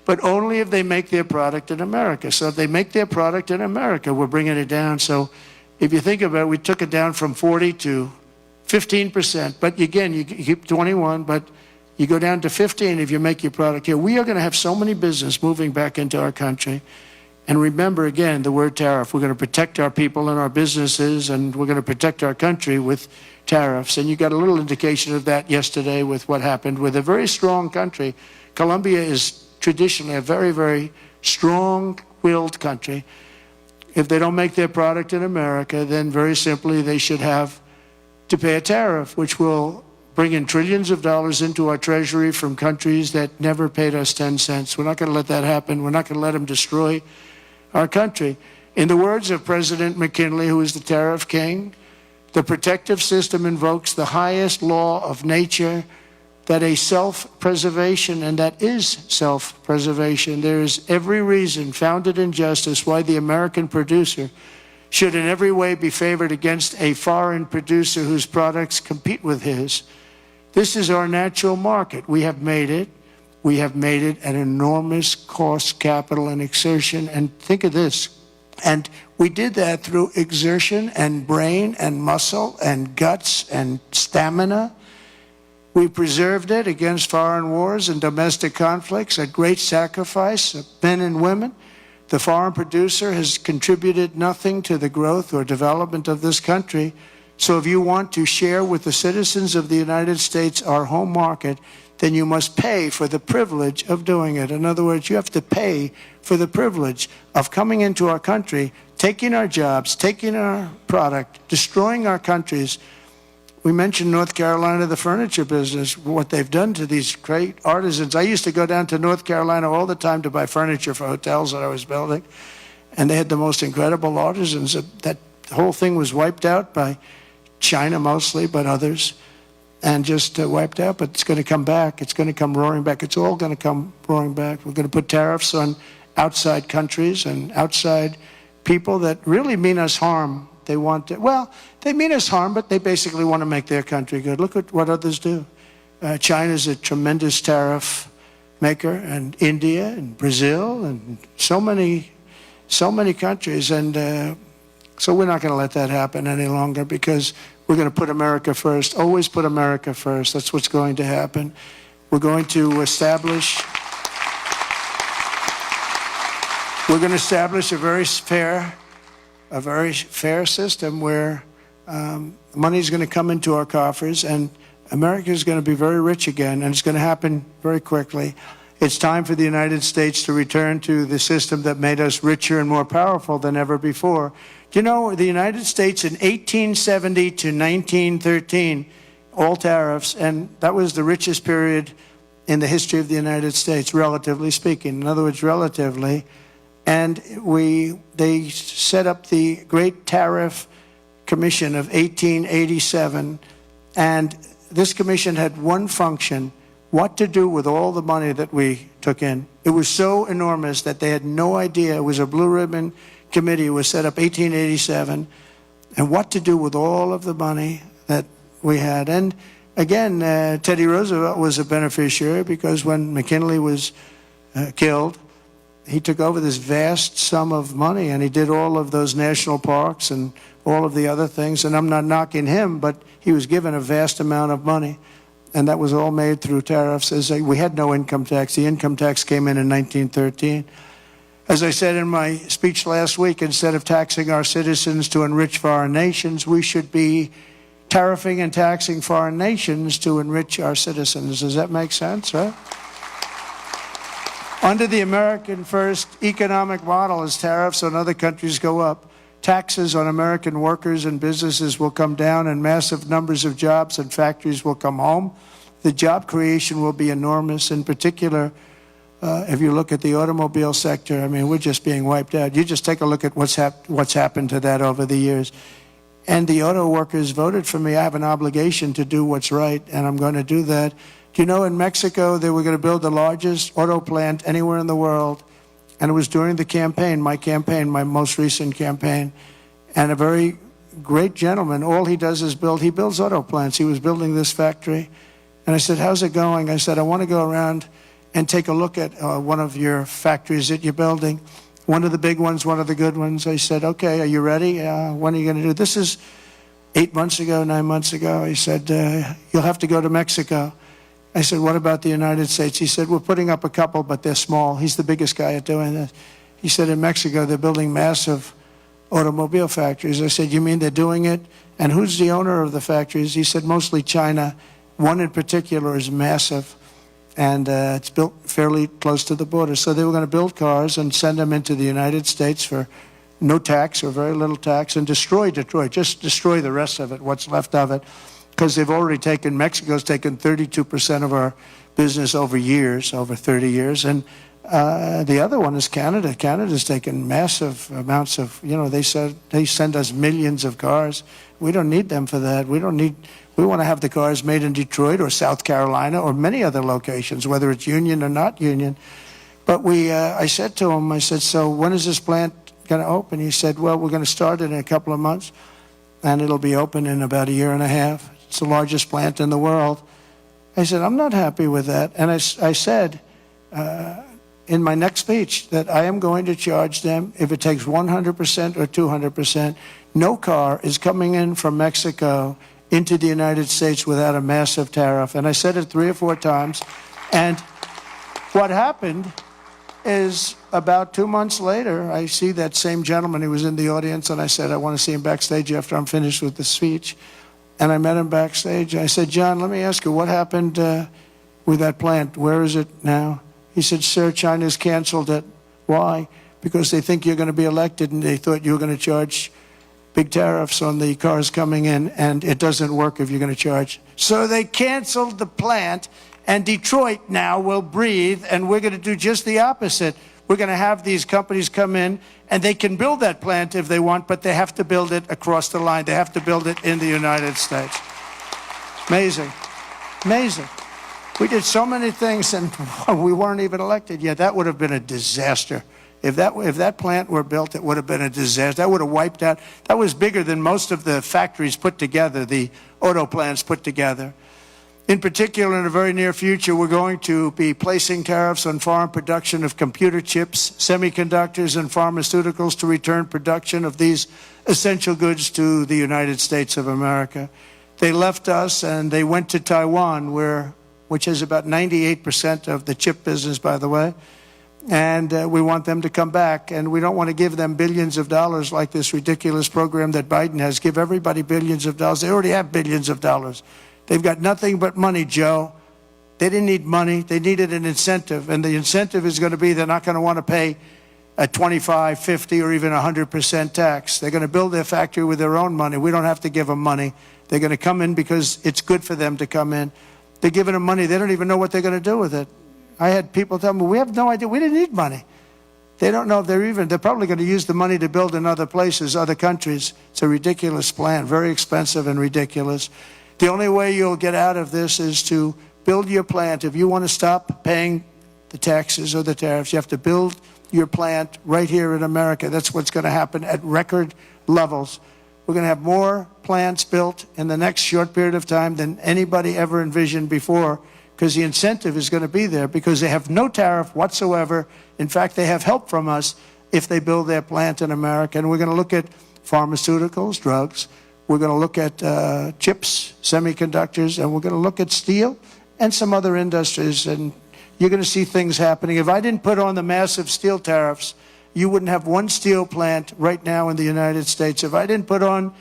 but only if they make their product in America. So if they make their product in America, we're bringing it down. So if you think about it, we took it down from 40 to 15%. But again, you keep 21, but you go down to 15 if you make your product here. We are going to have so many business moving back into our country. And remember, again, the word tariff. We're going to protect our people and our businesses, and we're going to protect our country with tariffs. And you got a little indication of that yesterday with what happened with a very strong country. Colombia is traditionally a very, very strong-willed country. If they don't make their product in America, then very simply they should have to pay a tariff, which will bring in trillions of dollars into our treasury from countries that never paid us 10 cents. We're not going to let that happen. We're not going to let them destroy our country. In the words of President McKinley, who is the tariff king, the protective system invokes the highest law of nature, that a self-preservation, and that is self-preservation. There is every reason founded in justice why the American producer should in every way be favored against a foreign producer whose products compete with his. This is our natural market. We have made it. We have made it an enormous cost, capital, and exertion. And think of this. And we did that through exertion and brain and muscle and guts and stamina. We preserved it against foreign wars and domestic conflicts at great sacrifice of men and women. The foreign producer has contributed nothing to the growth or development of this country. So if you want to share with the citizens of the United States our home market, then you must pay for the privilege of doing it. In other words, you have to pay for the privilege of coming into our country, taking our jobs, taking our product, destroying our countries. We mentioned North Carolina, the furniture business, what they've done to these great artisans. I used to go down to North Carolina all the time to buy furniture for hotels that I was building, and they had the most incredible artisans. That whole thing was wiped out by China mostly, but others, and just wiped out. But it's going to come back. It's going to come roaring back. It's all going to come roaring back. We're going to put tariffs on outside countries and outside people that really mean us harm. They want to, well, they mean us harm, but they basically want to make their country good. Look at what others do. China's a tremendous tariff maker, and India and Brazil and so many countries. And so we're not going to let that happen any longer, because we're going to put America first. Always put America first. That's what's going to happen. We're going to establish a very fair system where money is going to come into our coffers, and America is going to be very rich again, and it's going to happen very quickly. It's time for the United States to return to the system that made us richer and more powerful than ever before. You know, the United States in 1870 to 1913, all tariffs, and that was the richest period in the history of the United States, relatively speaking. In other words, relatively. And they set up the Great Tariff Commission of 1887, and this commission had one function: what to do with all the money that we took in. It was so enormous that they had no idea. It was a blue ribbon committee. It was set up 1887, and what to do with all of the money that we had. And again, Teddy Roosevelt was a beneficiary, because when McKinley was killed, he took over this vast sum of money, and he did all of those national parks and all of the other things. And I'm not knocking him, but he was given a vast amount of money, and that was all made through tariffs. We had no income tax. The income tax came in 1913. As I said in my speech last week, instead of taxing our citizens to enrich foreign nations, we should be tariffing and taxing foreign nations to enrich our citizens. Does that make sense, right? Under the American First economic model, as tariffs on other countries go up, taxes on American workers and businesses will come down, and massive numbers of jobs and factories will come home. The job creation will be enormous. In particular, if you look at the automobile sector, I mean, we're just being wiped out. You just take a look at what's happened to that over the years. And the auto workers voted for me. I have an obligation to do what's right, and I'm going to do that. Do you know, in Mexico, they were going to build the largest auto plant anywhere in the world, and it was during the campaign, my most recent campaign, and a very great gentleman, all he does is he builds auto plants. He was building this factory, and I said, how's it going? I said, I want to go around and take a look at one of your factories that you're building, one of the big ones, one of the good ones. I said, okay, are you ready? When are you going to do this? Is 9 months ago. He said, you'll have to go to Mexico. I said, what about the United States? He said, we're putting up a couple, but they're small. He's the biggest guy at doing this. He said, in Mexico, they're building massive automobile factories. I said, you mean they're doing it? And who's the owner of the factories? He said, mostly China. One in particular is massive, and it's built fairly close to the border. So they were going to build cars and send them into the United States for no tax or very little tax, and destroy Detroit, just destroy the rest of it, what's left of it. Because Mexico's taken 32% of our business over 30 years. And the other one is Canada. Canada's taken massive amounts of, they send us millions of cars. We don't need them for that. We want to have the cars made in Detroit or South Carolina or many other locations, whether it's union or not union. But I said to him, so when is this plant going to open? He said, well, we're going to start it in a couple of months, and it'll be open in about a year and a half. It's the largest plant in the world. I said, I'm not happy with that. And I said in my next speech that I am going to charge them, if it takes 100% or 200%, no car is coming in from Mexico into the United States without a massive tariff. And I said it 3 or 4 times. And what happened is about 2 months later, I see that same gentleman who was in the audience, and I said, I want to see him backstage after I'm finished with the speech. And I met him backstage. I said, John, let me ask you, what happened with that plant? Where is it now? He said, sir, China's canceled it. Why? Because they think you're going to be elected, and they thought you were going to charge big tariffs on the cars coming in, and it doesn't work if you're going to charge. So they canceled the plant, and Detroit now will breathe, and we're going to do just the opposite. We're going to have these companies come in, and they can build that plant if they want, but they have to build it across the line. They have to build it in the United States. Amazing. Amazing. We did so many things, and we weren't even elected yet. That would have been a disaster. If that plant were built, it would have been a disaster. That would have wiped out. That was bigger than most of the factories put together, the auto plants put together. In particular, in the very near future, we're going to be placing tariffs on foreign production of computer chips, semiconductors, and pharmaceuticals to return production of these essential goods to the United States of America. They left us and they went to Taiwan, which is about 98% of the chip business, by the way. And we want them to come back. And we don't want to give them billions of dollars like this ridiculous program that Biden has. Give everybody billions of dollars. They already have billions of dollars. They've got nothing but money, Joe. They didn't need money. They needed an incentive. And the incentive is going to be they're not going to want to pay a 25, 50, or even 100% tax. They're going to build their factory with their own money. We don't have to give them money. They're going to come in because it's good for them to come in. They're giving them money. They don't even know what they're going to do with it. I had people tell me, we have no idea. We didn't need money. They don't know if they're probably going to use the money to build in other places, other countries. It's a ridiculous plan, very expensive and ridiculous. The only way you'll get out of this is to build your plant. If you want to stop paying the taxes or the tariffs, you have to build your plant right here in America. That's what's going to happen at record levels. We're going to have more plants built in the next short period of time than anybody ever envisioned before, because the incentive is going to be there, because they have no tariff whatsoever. In fact, they have help from us if they build their plant in America. And we're going to look at pharmaceuticals, drugs. We're going to look at chips, semiconductors, and we're going to look at steel and some other industries. And you're going to see things happening. If I didn't put on the massive steel tariffs, you wouldn't have one steel plant right now in the United States. If I didn't put on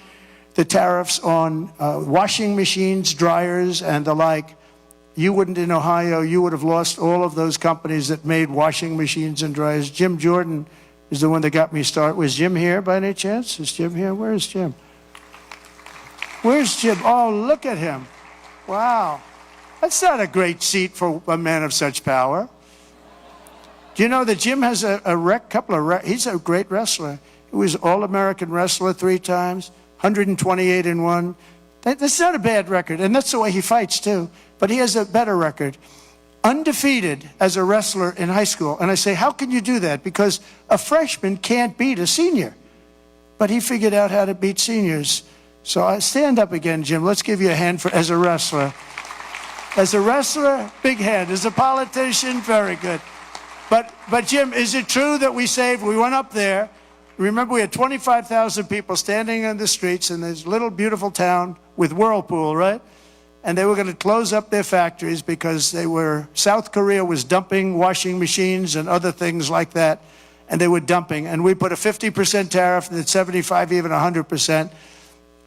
the tariffs on washing machines, dryers, and the like, you wouldn't, in Ohio, you would have lost all of those companies that made washing machines and dryers. Jim Jordan is the one that got me started. Was Jim here by any chance? Is Jim here? Where is Jim? Where's Jim? Oh, look at him. Wow. That's not a great seat for a man of such power. Do you know that Jim has he's a great wrestler. He was All-American wrestler 3 times, 128 and 1. That's not a bad record, and that's the way he fights too. But he has a better record. Undefeated as a wrestler in high school. And I say, how can you do that? Because a freshman can't beat a senior. But he figured out how to beat seniors. So I stand up again, Jim. Let's give you a hand as a wrestler. As a wrestler, big hand. As a politician, very good. But Jim, is it true that we went up there, remember we had 25,000 people standing in the streets in this little beautiful town with Whirlpool, right? And they were going to close up their factories because South Korea was dumping washing machines and other things like that, and they were dumping. And we put a 50% tariff, and 75, even 100%,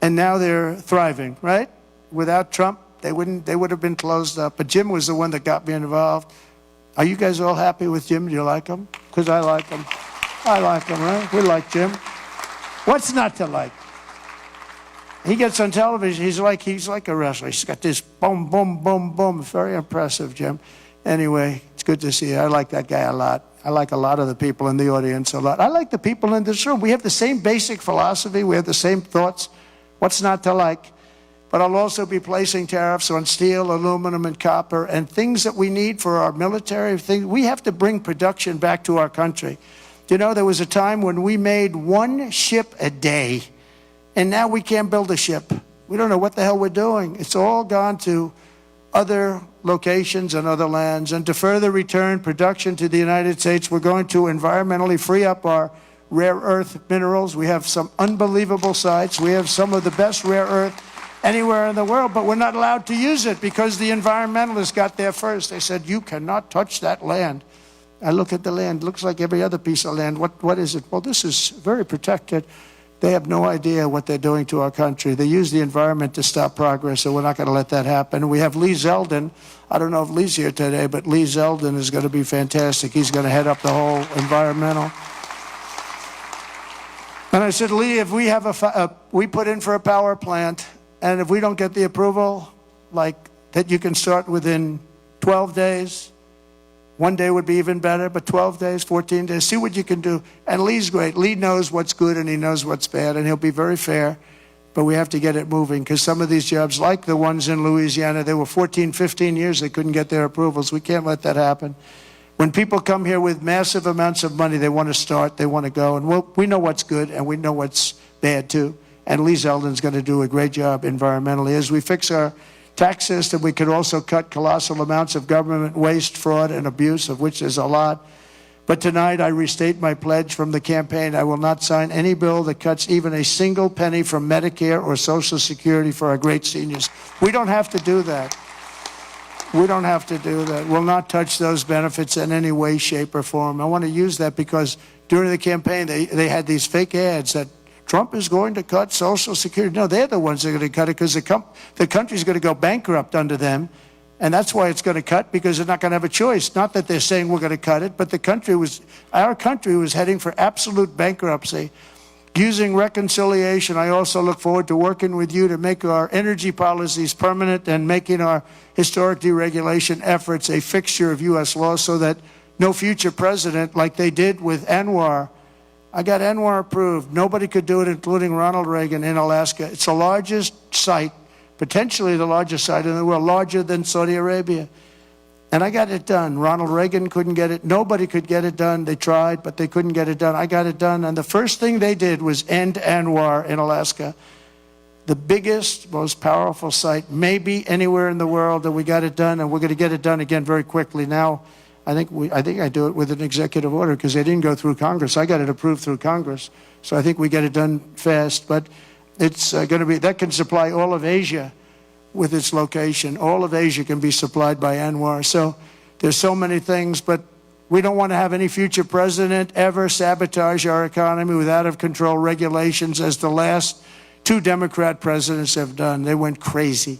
and now they're thriving, right? Without Trump, they would have been closed up. But Jim was the one that got me involved. Are you guys all happy with Jim? Do you like him? Because I like him. I like him, right? We like Jim. What's not to like? He gets on television, he's like a wrestler. He's got this boom, boom, boom, boom. Very impressive, Jim. Anyway, it's good to see you. I like that guy a lot. I like a lot of the people in the audience a lot. I like the people in this room. We have the same basic philosophy. We have the same thoughts. What's not to like? But I'll also be placing tariffs on steel, aluminum, and copper, and things that we need for our military. We have to bring production back to our country. You know, there was a time when we made 1 ship a day. And now we can't build a ship. We don't know what the hell we're doing. It's all gone to other locations and other lands. And to further return production to the United States, we're going to environmentally free up our rare earth minerals. We have some unbelievable sites. We have some of the best rare earth anywhere in the world, but we're not allowed to use it because the environmentalists got there first. They said, you cannot touch that land. I look at the land, looks like every other piece of land. What is it? Well, this is very protected. They have no idea what they're doing to our country. They use the environment to stop progress, so we're not going to let that happen. We have Lee Zeldin. I don't know if Lee's here today, but Lee Zeldin is going to be fantastic. He's going to head up the whole environmental. And I said, Lee, if we have we put in for a power plant, and if we don't get the approval, like that you can start within 12 days, one day would be even better, but 12 days, 14 days, see what you can do. And Lee's great. Lee knows what's good and he knows what's bad, and he'll be very fair. But we have to get it moving, because some of these jobs, like the ones in Louisiana, they were 14, 15 years, they couldn't get their approvals. We can't let that happen. When people come here with massive amounts of money, they want to start, they want to go. And we know what's good and we know what's bad too. And Lee Zeldin's going to do a great job environmentally. As we fix our tax system, we could also cut colossal amounts of government waste, fraud, and abuse, of which there's a lot. But tonight, I restate my pledge from the campaign. I will not sign any bill that cuts even a single penny from Medicare or Social Security for our great seniors. We don't have to do that. We don't have to do that. We'll not touch those benefits in any way, shape, or form. I want to use that because during the campaign, they had these fake ads that Trump is going to cut Social Security. No, they're the ones that are going to cut it, because the country's going to go bankrupt under them. And that's why it's going to cut, because they're not going to have a choice. Not that they're saying we're going to cut it, but our country was heading for absolute bankruptcy. Using reconciliation, I also look forward to working with you to make our energy policies permanent and making our historic deregulation efforts a fixture of U.S. law, so that no future president, like they did with Anwar. I got Anwar approved. Nobody could do it, including Ronald Reagan in Alaska. It's the largest site, potentially the largest site in the world, larger than Saudi Arabia. And I got it done. Ronald Reagan couldn't get it. Nobody could get it done. They tried, but they couldn't get it done. I got it done. And the first thing they did was end Anwar in Alaska. The biggest, most powerful site maybe anywhere in the world, that we got it done, and we're going to get it done again very quickly. Now, I think I do it with an executive order, because they didn't go through Congress. I got it approved through Congress. So I think we get it done fast. But it's going to be, that can supply all of Asia with its location. All of Asia can be supplied by Anwar. So there's so many things, but we don't want to have any future president ever sabotage our economy with out-of-control regulations, as the last two Democrat presidents have done. They went crazy.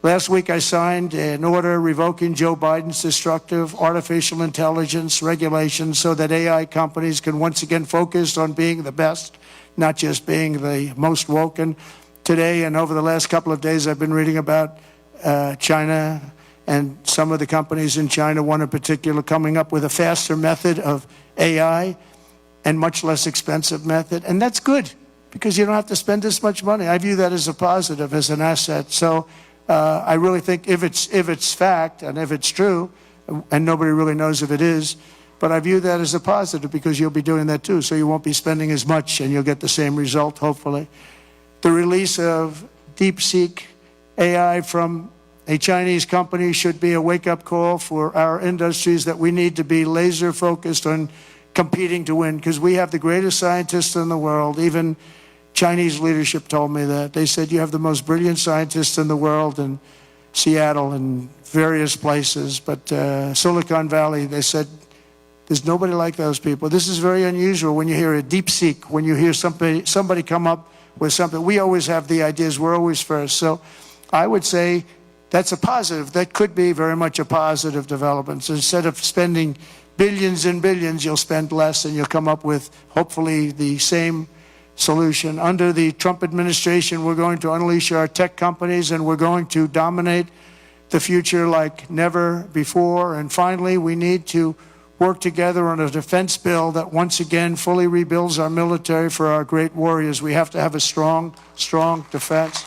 Last week, I signed an order revoking Joe Biden's destructive artificial intelligence regulations, so that AI companies can once again focus on being the best, not just being the most woke. And today and over the last couple of days, I've been reading about China, and some of the companies in China, one in particular, coming up with a faster method of AI and much less expensive method. And that's good, because you don't have to spend this much money. I view that as a positive, as an asset. So I really think if it's fact and if it's true, and nobody really knows if it is, but I view that as a positive, because you'll be doing that too. So you won't be spending as much, and you'll get the same result, hopefully. The release of DeepSeek AI from a Chinese company should be a wake-up call for our industries, that we need to be laser focused on competing to win, because we have the greatest scientists in the world. Even Chinese leadership told me that. They said, you have the most brilliant scientists in the world in Seattle and various places. But Silicon Valley, they said, there's nobody like those people. This is very unusual when you hear a DeepSeek, when you hear somebody come up with something. We always have the ideas. We're always first. So I would say that's a positive. That could be very much a positive development. So instead of spending billions and billions, you'll spend less, and you'll come up with, hopefully, the same solution. Under the Trump administration, we're going to unleash our tech companies, and we're going to dominate the future like never before. And finally, we need to work together on a defense bill that once again fully rebuilds our military for our great warriors. We have to have a strong, strong defense.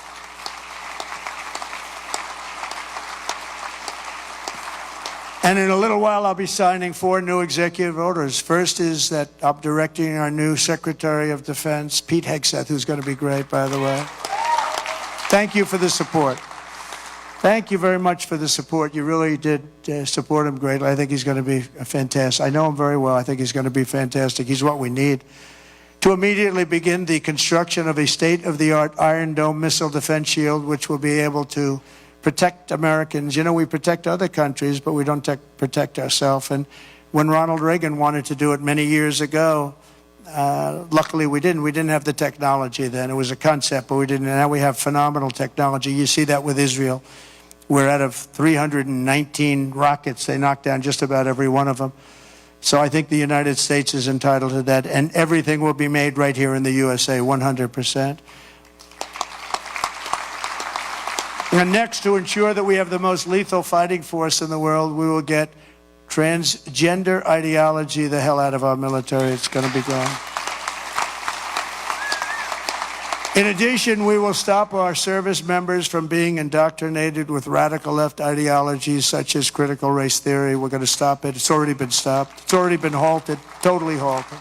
And in a little while, I'll be signing 4 new executive orders. First is that I'm directing our new Secretary of Defense, Pete Hegseth, who's going to be great, by the way. Thank you for the support. Thank you very much for the support. You really did support him greatly. I think he's going to be fantastic. I know him very well. I think he's going to be fantastic. He's what we need. to immediately begin the construction of a state-of-the-art Iron Dome missile defense shield, which will be able to protect Americans. You know, we protect other countries, but we don't protect ourselves. And when Ronald Reagan wanted to do it many years ago, luckily we didn't. We didn't have the technology then. It was a concept, but we didn't. And now we have phenomenal technology. You see that with Israel, where out of 319 rockets, they knocked down just about every one of them. So I think the United States is entitled to that, and everything will be made right here in the USA, 100%. And next, to ensure that we have the most lethal fighting force in the world, we will get transgender ideology the hell out of our military. It's going to be gone. In addition, we will stop our service members from being indoctrinated with radical left ideologies such as critical race theory. We're going to stop it. It's already been stopped. It's already been halted, totally halted.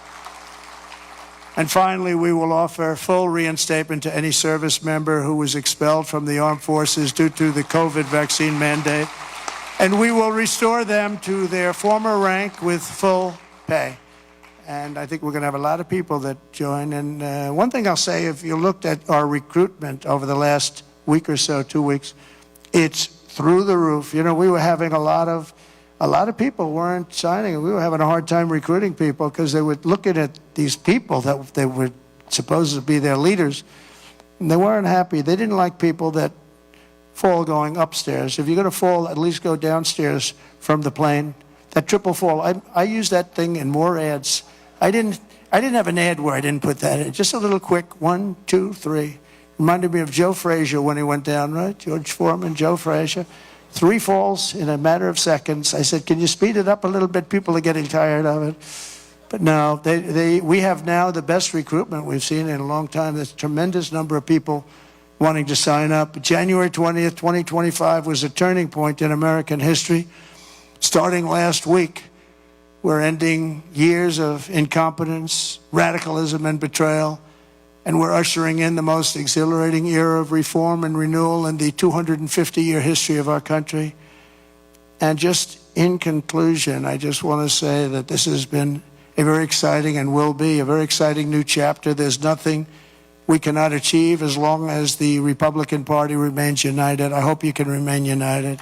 And finally, we will offer full reinstatement to any service member who was expelled from the armed forces due to the COVID vaccine mandate. And we will restore them to their former rank with full pay. And I think we're going to have a lot of people that join. And one thing I'll say, if you looked at our recruitment over the last week or so, 2 weeks, it's through the roof. You know, we were having a lot of people weren't signing. We were having a hard time recruiting people because they were looking at these people that they were supposed to be their leaders, and they weren't happy. They didn't like people that fall going upstairs. If you're going to fall, at least go downstairs from the plane. That triple fall. I used that thing in more ads. I didn't have an ad where I didn't put that in. Just a little quick 1, 2, 3. Reminded me of Joe Frazier when he went down, right? George Foreman, Joe Frazier. 3 falls in a matter of seconds. I said, can you speed it up a little bit? People are getting tired of it. But no, we have now the best recruitment we've seen in a long time. There's a tremendous number of people wanting to sign up. January 20th, 2025 was a turning point in American history. Starting last week, we're ending years of incompetence, radicalism, and betrayal, and we're ushering in the most exhilarating era of reform and renewal in the 250-year history of our country. And just in conclusion, I just want to say that this has been a very exciting and will be a very exciting new chapter. There's nothing we cannot achieve as long as the Republican Party remains united. I hope you can remain united.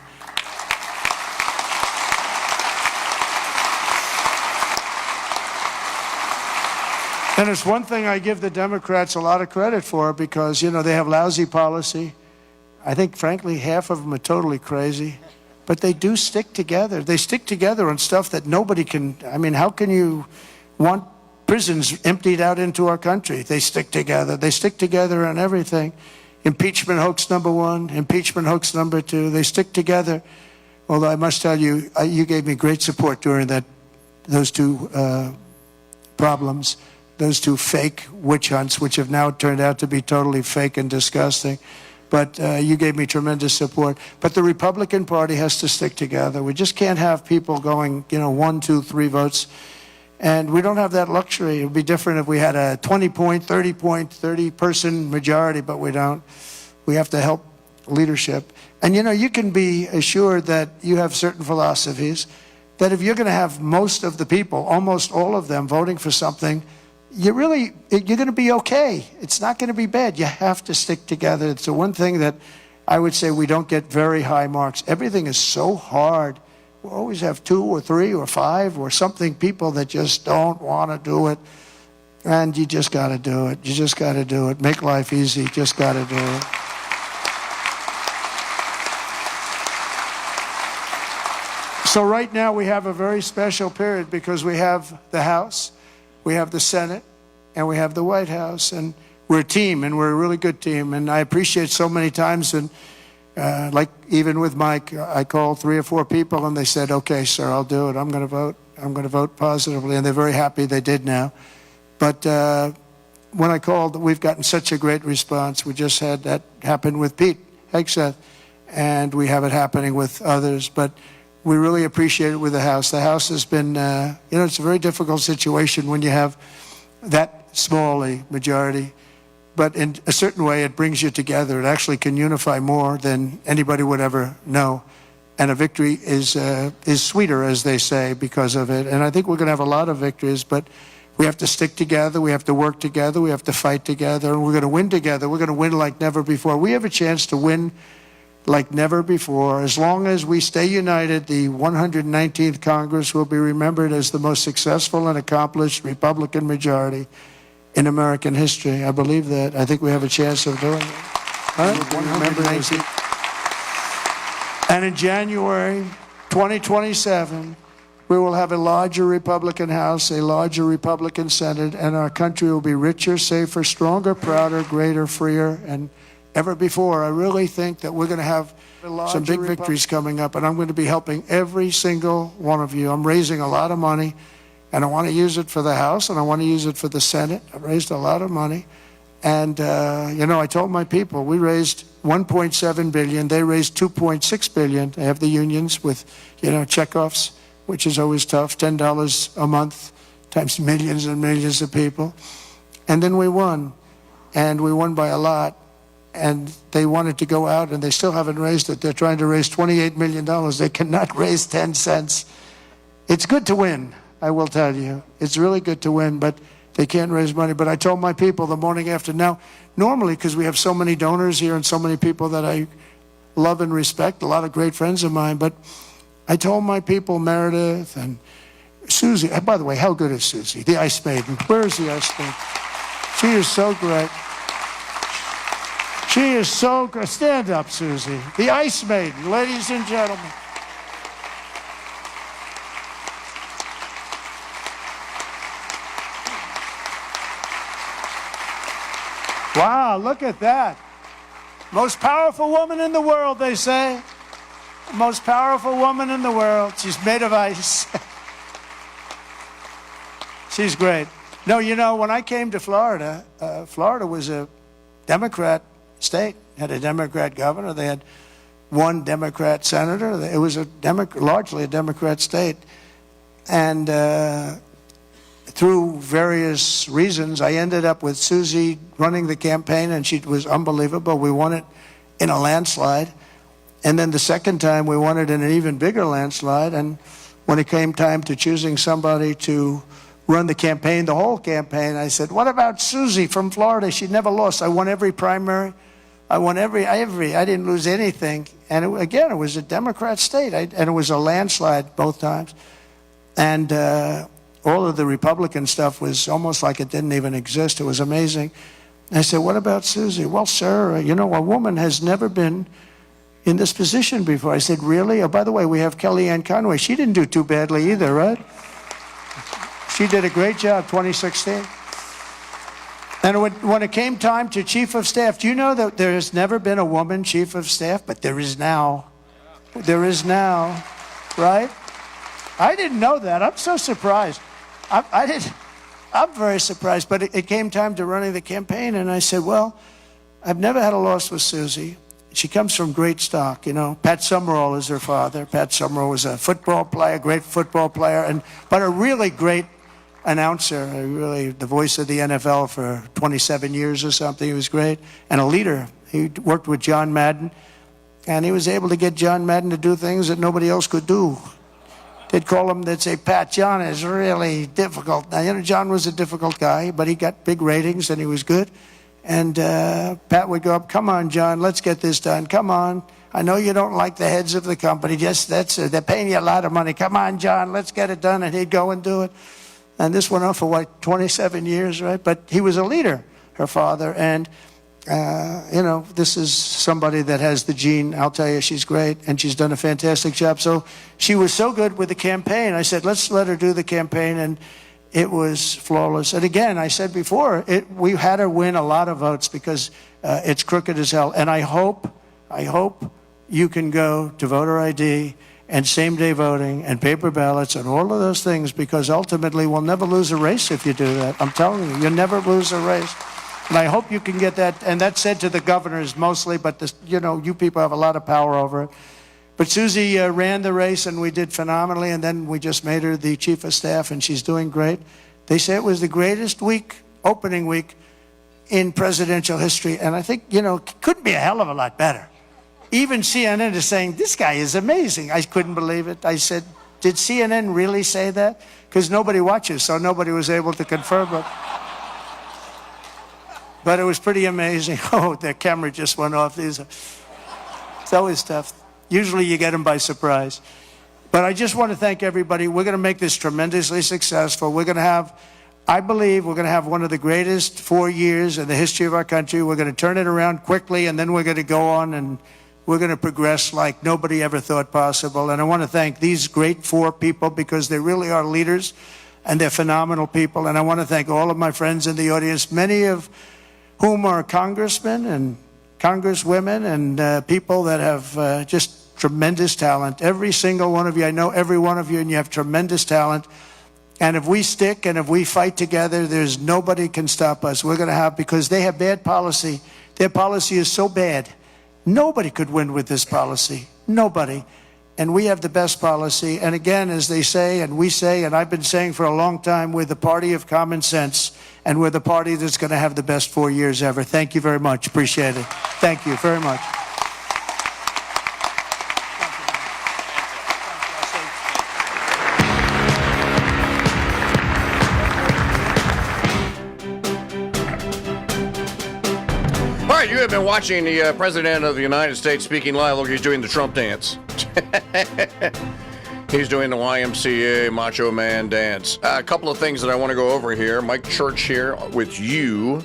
And it's one thing I give the Democrats a lot of credit for because, you know, they have lousy policy. I think, frankly, half of them are totally crazy. But they do stick together. They stick together on stuff that nobody can. I mean, how can you want prisons emptied out into our country? They stick together. They stick together on everything. Impeachment hoax #1, impeachment hoax #2. They stick together. Although I must tell you, you gave me great support during those two problems. Those 2 fake witch hunts, which have now turned out to be totally fake and disgusting. But you gave me tremendous support. But the Republican Party has to stick together. We just can't have people going, 1, 2, 3 votes. And we don't have that luxury. It would be different if we had a 20-point, 30-person majority, but we don't. We have to help leadership. And, you can be assured that you have certain philosophies, that if you're going to have most of the people, almost all of them, voting for something, you're going to be okay. It's not going to be bad. You have to stick together. It's the one thing that I would say we don't get very high marks. Everything is so hard. We always have 2 or 3 or 5 or something, people that just don't want to do it. And you just got to do it. You just got to do it. Make life easy. Just got to do it. So right now we have a very special period because we have the House, we have the Senate, and we have the White House, and we're a team, and we're a really good team. And I appreciate so many times, and like even with Mike, I called 3 or 4 people, and they said, "Okay, sir, I'll do it. I'm going to vote. I'm going to vote positively," and they're very happy they did now. But when I called, we've gotten such a great response. We just had that happen with Pete Hegseth, and we have it happening with others. But we really appreciate it with the House. The House has been, it's a very difficult situation when you have that small a majority. But in a certain way, it brings you together. It actually can unify more than anybody would ever know. And a victory is sweeter, as they say, because of it. And I think we're going to have a lot of victories. But We have to stick together. We have to work together. We have to fight together. And we're going to win together. We're going to win like never before. We have a chance to win like never before. As long as we stay united, the 119th Congress will be remembered as the most successful and accomplished Republican majority in American history. I believe that. I think we have a chance of doing it. And in January 2027, we will have a larger Republican House, a larger Republican Senate, and our country will be richer, safer, stronger, prouder, greater, freer, and ever before. I really think that we're going to have some big victories coming up, and I'm going to be helping every single one of you. I'm raising a lot of money, and I want to use it for the House, and I want to use it for the Senate. I've raised a lot of money, and I told my people, we raised $1.7 billion. They raised $2.6 billion. They have the unions with, checkoffs, which is always tough, $10 a month times millions and millions of people. And then we won, and we won by a lot. And they wanted to go out, and they still haven't raised it. They're trying to raise $28 million. They cannot raise 10 cents. It's good to win, I will tell you. It's really good to win, but they can't raise money. But I told my people the morning after. Now, normally, because we have so many donors here and so many people that I love and respect, a lot of great friends of mine, but I told my people, Meredith and Susie, by the way, how good is Susie, the Ice Maiden? Where is the Ice Maiden? She is so great. She is so good. Stand up, Susie. The Ice Maiden, ladies and gentlemen. Wow, look at that. Most powerful woman in the world, they say. Most powerful woman in the world. She's made of ice. She's great. No, when I came to Florida, Florida was a Democrat state, had a Democrat governor. They had one Democrat senator. It was largely a Democrat state. And through various reasons, I ended up with Susie running the campaign, and she was unbelievable. We won it in a landslide. And then the second time, we won it in an even bigger landslide. And when it came time to choosing somebody to run the campaign, the whole campaign, I said, what about Susie from Florida? She'd never lost. I won every primary. I won every, I didn't lose anything. And it was a Democrat state, and it was a landslide both times. And all of the Republican stuff was almost like it didn't even exist. It was amazing. I said, what about Susie? Well, sir, a woman has never been in this position before. I said, really? Oh, by the way, we have Kellyanne Conway. She didn't do too badly either, right? She did a great job, 2016. And when it came time to chief of staff, do you know that there has never been a woman chief of staff? But there is now. There is now, right? I didn't know that. I'm so surprised. I'm very surprised. But it came time to running the campaign, and I said, well, I've never had a loss with Susie. She comes from great stock, Pat Summerall is her father. Pat Summerall was a football player, great football player, but a really great announcer, really the voice of the NFL for 27 years or something. He was great, and a leader. He worked with John Madden, and he was able to get John Madden to do things that nobody else could do. They'd say, Pat, John is really difficult. Now, John was a difficult guy, but he got big ratings, and he was good. And Pat would go up, come on, John, let's get this done. Come on. I know you don't like the heads of the company. They're paying you a lot of money. Come on, John, let's get it done. And he'd go and do it. And this went on for, 27 years, right? But he was a leader, her father. And, this is somebody that has the gene. I'll tell you, she's great. And she's done a fantastic job. So she was so good with the campaign. I said, let's let her do the campaign. And it was flawless. And again, I said before, we had her win a lot of votes because it's crooked as hell. And I hope you can go to voter ID and same-day voting and paper ballots and all of those things, because ultimately we'll never lose a race if you do that. I'm telling you, you'll never lose a race. And I hope you can get that. And that's said to the governors mostly, but you people have a lot of power over it. But Susie ran the race, and we did phenomenally, and then we just made her the chief of staff, and she's doing great. They say it was the greatest opening week in presidential history, and I think, it couldn't be a hell of a lot better. Even CNN is saying, this guy is amazing. I couldn't believe it. I said, did CNN really say that? Because nobody watches, so nobody was able to confirm it. But it was pretty amazing. Oh, the camera just went off. It's always tough. Usually you get them by surprise. But I just want to thank everybody. We're going to make this tremendously successful. We're going to have, I believe, we're going to have one of the greatest 4 years in the history of our country. We're going to turn it around quickly, and then we're going to go on and we're going to progress like nobody ever thought possible. And I want to thank these great 4 people because they really are leaders and they're phenomenal people. And I want to thank all of my friends in the audience, many of whom are congressmen and congresswomen and people that have just tremendous talent. Every single one of you, I know every one of you, and you have tremendous talent. And if we stick and if we fight together, there's nobody can stop us. We're going to have, because they have bad policy. Their policy is so bad. Nobody could win with this policy. Nobody. And we have the best policy. And again, as they say, and we say, and I've been saying for a long time, we're the party of common sense. And we're the party that's going to have the best 4 years ever. Thank you very much. Appreciate it. Thank you very much. All right, you have been watching the President of the United States speaking live. Look, he's doing the Trump dance. He's doing the YMCA Macho Man dance. A couple of things that I want to go over here. Mike Church here with you,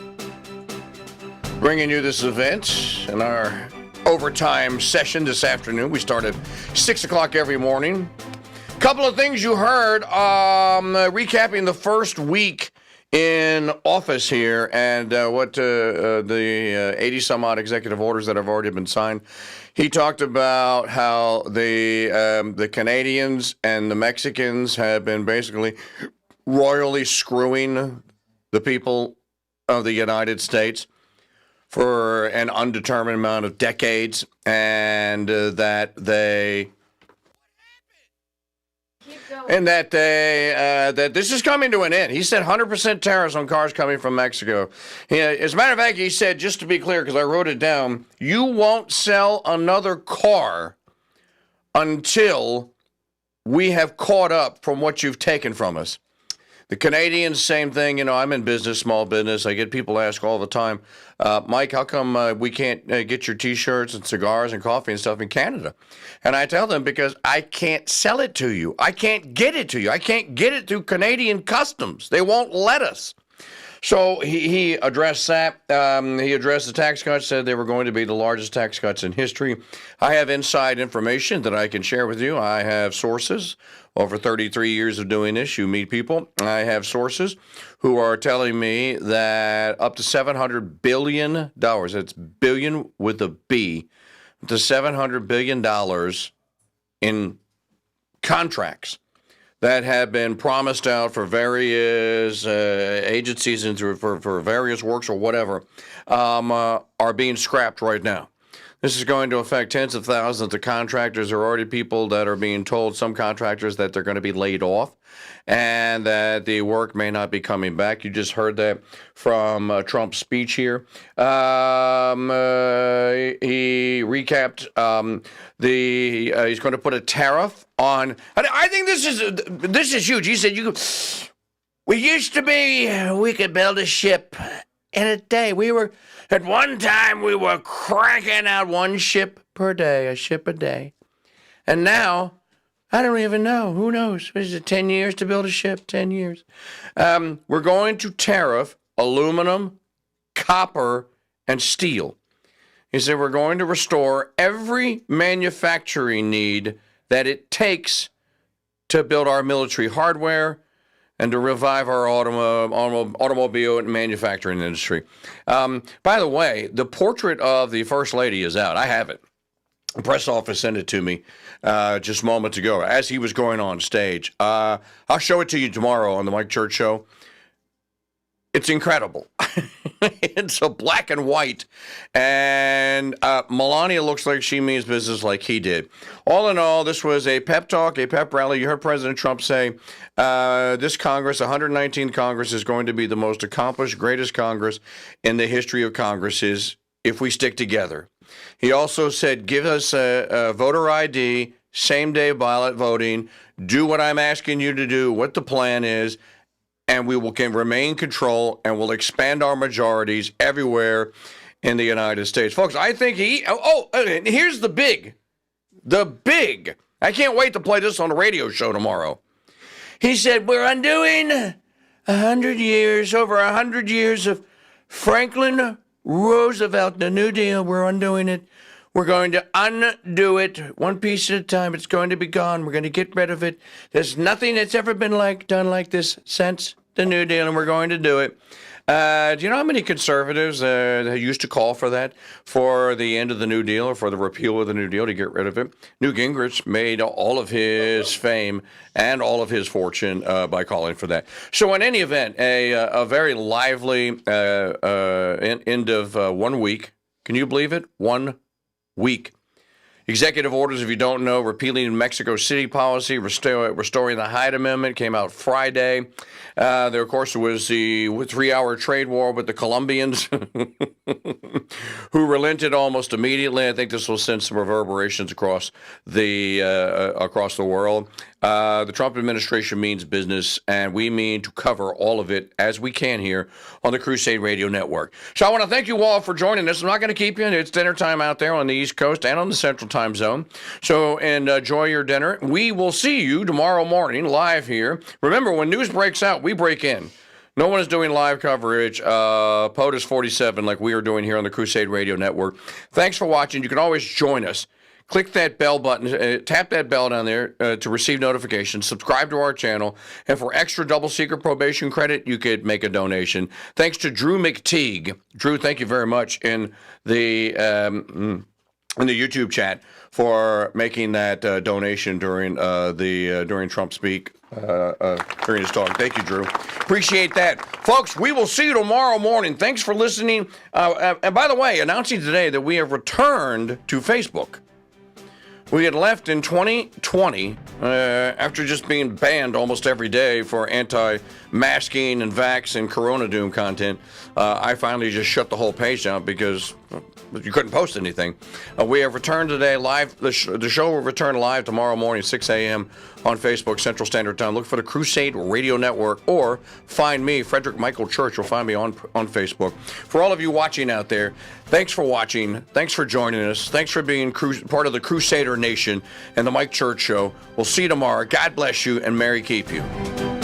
bringing you this event in our overtime session this afternoon. We start at 6 o'clock every morning. Couple of things you heard, recapping the first week in office here and what the 80-some-odd executive orders that have already been signed. He talked about how the Canadians and the Mexicans have been basically royally screwing the people of the United States for an undetermined amount of decades, and that they... And that that this is coming to an end. He said 100% tariffs on cars coming from Mexico. As a matter of fact, he said, just to be clear, because I wrote it down, you won't sell another car until we have caught up from what you've taken from us. The Canadians, same thing. You know, I'm in business, small business. I get people ask all the time, Mike, how come we can't get your T-shirts and cigars and coffee and stuff in Canada? And I tell them, because I can't sell it to you. I can't get it to you. I can't get it through Canadian customs. They won't let us. So he addressed that. He addressed the tax cuts, said they were going to be the largest tax cuts in history. I have inside information that I can share with you. I have sources. Over 33 years of doing this, you meet people. I have sources who are telling me that up to $700 billion, that's billion with a B, to $700 billion in contracts that have been promised out for various agencies and for various works or whatever are being scrapped right now. This is going to affect tens of thousands of contractors. There are already people that are being told, some contractors, that they're going to be laid off and that the work may not be coming back. You just heard that from Trump's speech here. He recapped he's going to put a tariff on. I think this is huge. He said we could build a ship in a day. At one time, we were cranking out one ship per day, a ship a day. And now, I don't even know. Who knows? Is it 10 years to build a ship? 10 years. We're going to tariff aluminum, copper, and steel. He said we're going to restore every manufacturing need that it takes to build our military hardware and to revive our automobile and manufacturing industry. By the way, the portrait of the First Lady is out. I have it. The press office sent it to me just moments ago as he was going on stage. I'll show it to you tomorrow on the Mike Church Show. It's incredible. It's a black and white. And Melania looks like she means business like he did. All in all, this was a pep talk, a pep rally. You heard President Trump say this Congress, 119th Congress, is going to be the most accomplished, greatest Congress in the history of Congresses if we stick together. He also said, give us a voter ID, same-day ballot voting. Do what I'm asking you to do, what the plan is, and we can remain in control, and we'll expand our majorities everywhere in the United States. Folks, I think and here's the big. I can't wait to play this on the radio show tomorrow. He said, we're undoing over 100 years of Franklin Roosevelt, the New Deal. We're undoing it. We're going to undo it one piece at a time. It's going to be gone. We're going to get rid of it. There's nothing that's ever been done like this since the New Deal, and we're going to do it. Do you know how many conservatives used to call for that, for the end of the New Deal or for the repeal of the New Deal to get rid of it? Newt Gingrich made all of his fame and all of his fortune by calling for that. So in any event, a very lively end of 1 week. Can you believe it? 1 week. Executive orders, if you don't know, repealing Mexico City policy, restoring the Hyde Amendment, came out Friday. There, of course, was the 3-hour trade war with the Colombians, who relented almost immediately. I think this will send some reverberations across the world. The Trump administration means business, and we mean to cover all of it as we can here on the Crusade Radio Network. So I want to thank you all for joining us. I'm not going to keep you. It's dinner time out there on the East Coast and on the Central Time Zone. So enjoy your dinner. We will see you tomorrow morning live here. Remember, when news breaks out, we break in. No one is doing live coverage, POTUS 47, like we are doing here on the Crusade Radio Network. Thanks for watching. You can always join us. Click that bell button, tap that bell down there to receive notifications, subscribe to our channel, and for extra double secret probation credit, you could make a donation. Thanks to Drew McTeague. Drew, thank you very much in the YouTube chat for making that donation during Trump speak. During his talk. Thank you, Drew. Appreciate that. Folks, we will see you tomorrow morning. Thanks for listening. And by the way, announcing today that we have returned to Facebook. We had left in 2020 after just being banned almost every day for anti-masking and vax and Corona Doom content. I finally just shut the whole page down because you couldn't post anything. We have returned today live. The show will return live tomorrow morning, 6 a.m. on Facebook, Central Standard Time. Look for the Crusade Radio Network or find me, Frederick Michael Church. You'll find me on Facebook. For all of you watching out there, thanks for watching. Thanks for joining us. Thanks for being part of the Crusader Nation and the Mike Church Show. We'll see you tomorrow. God bless you and Mary keep you.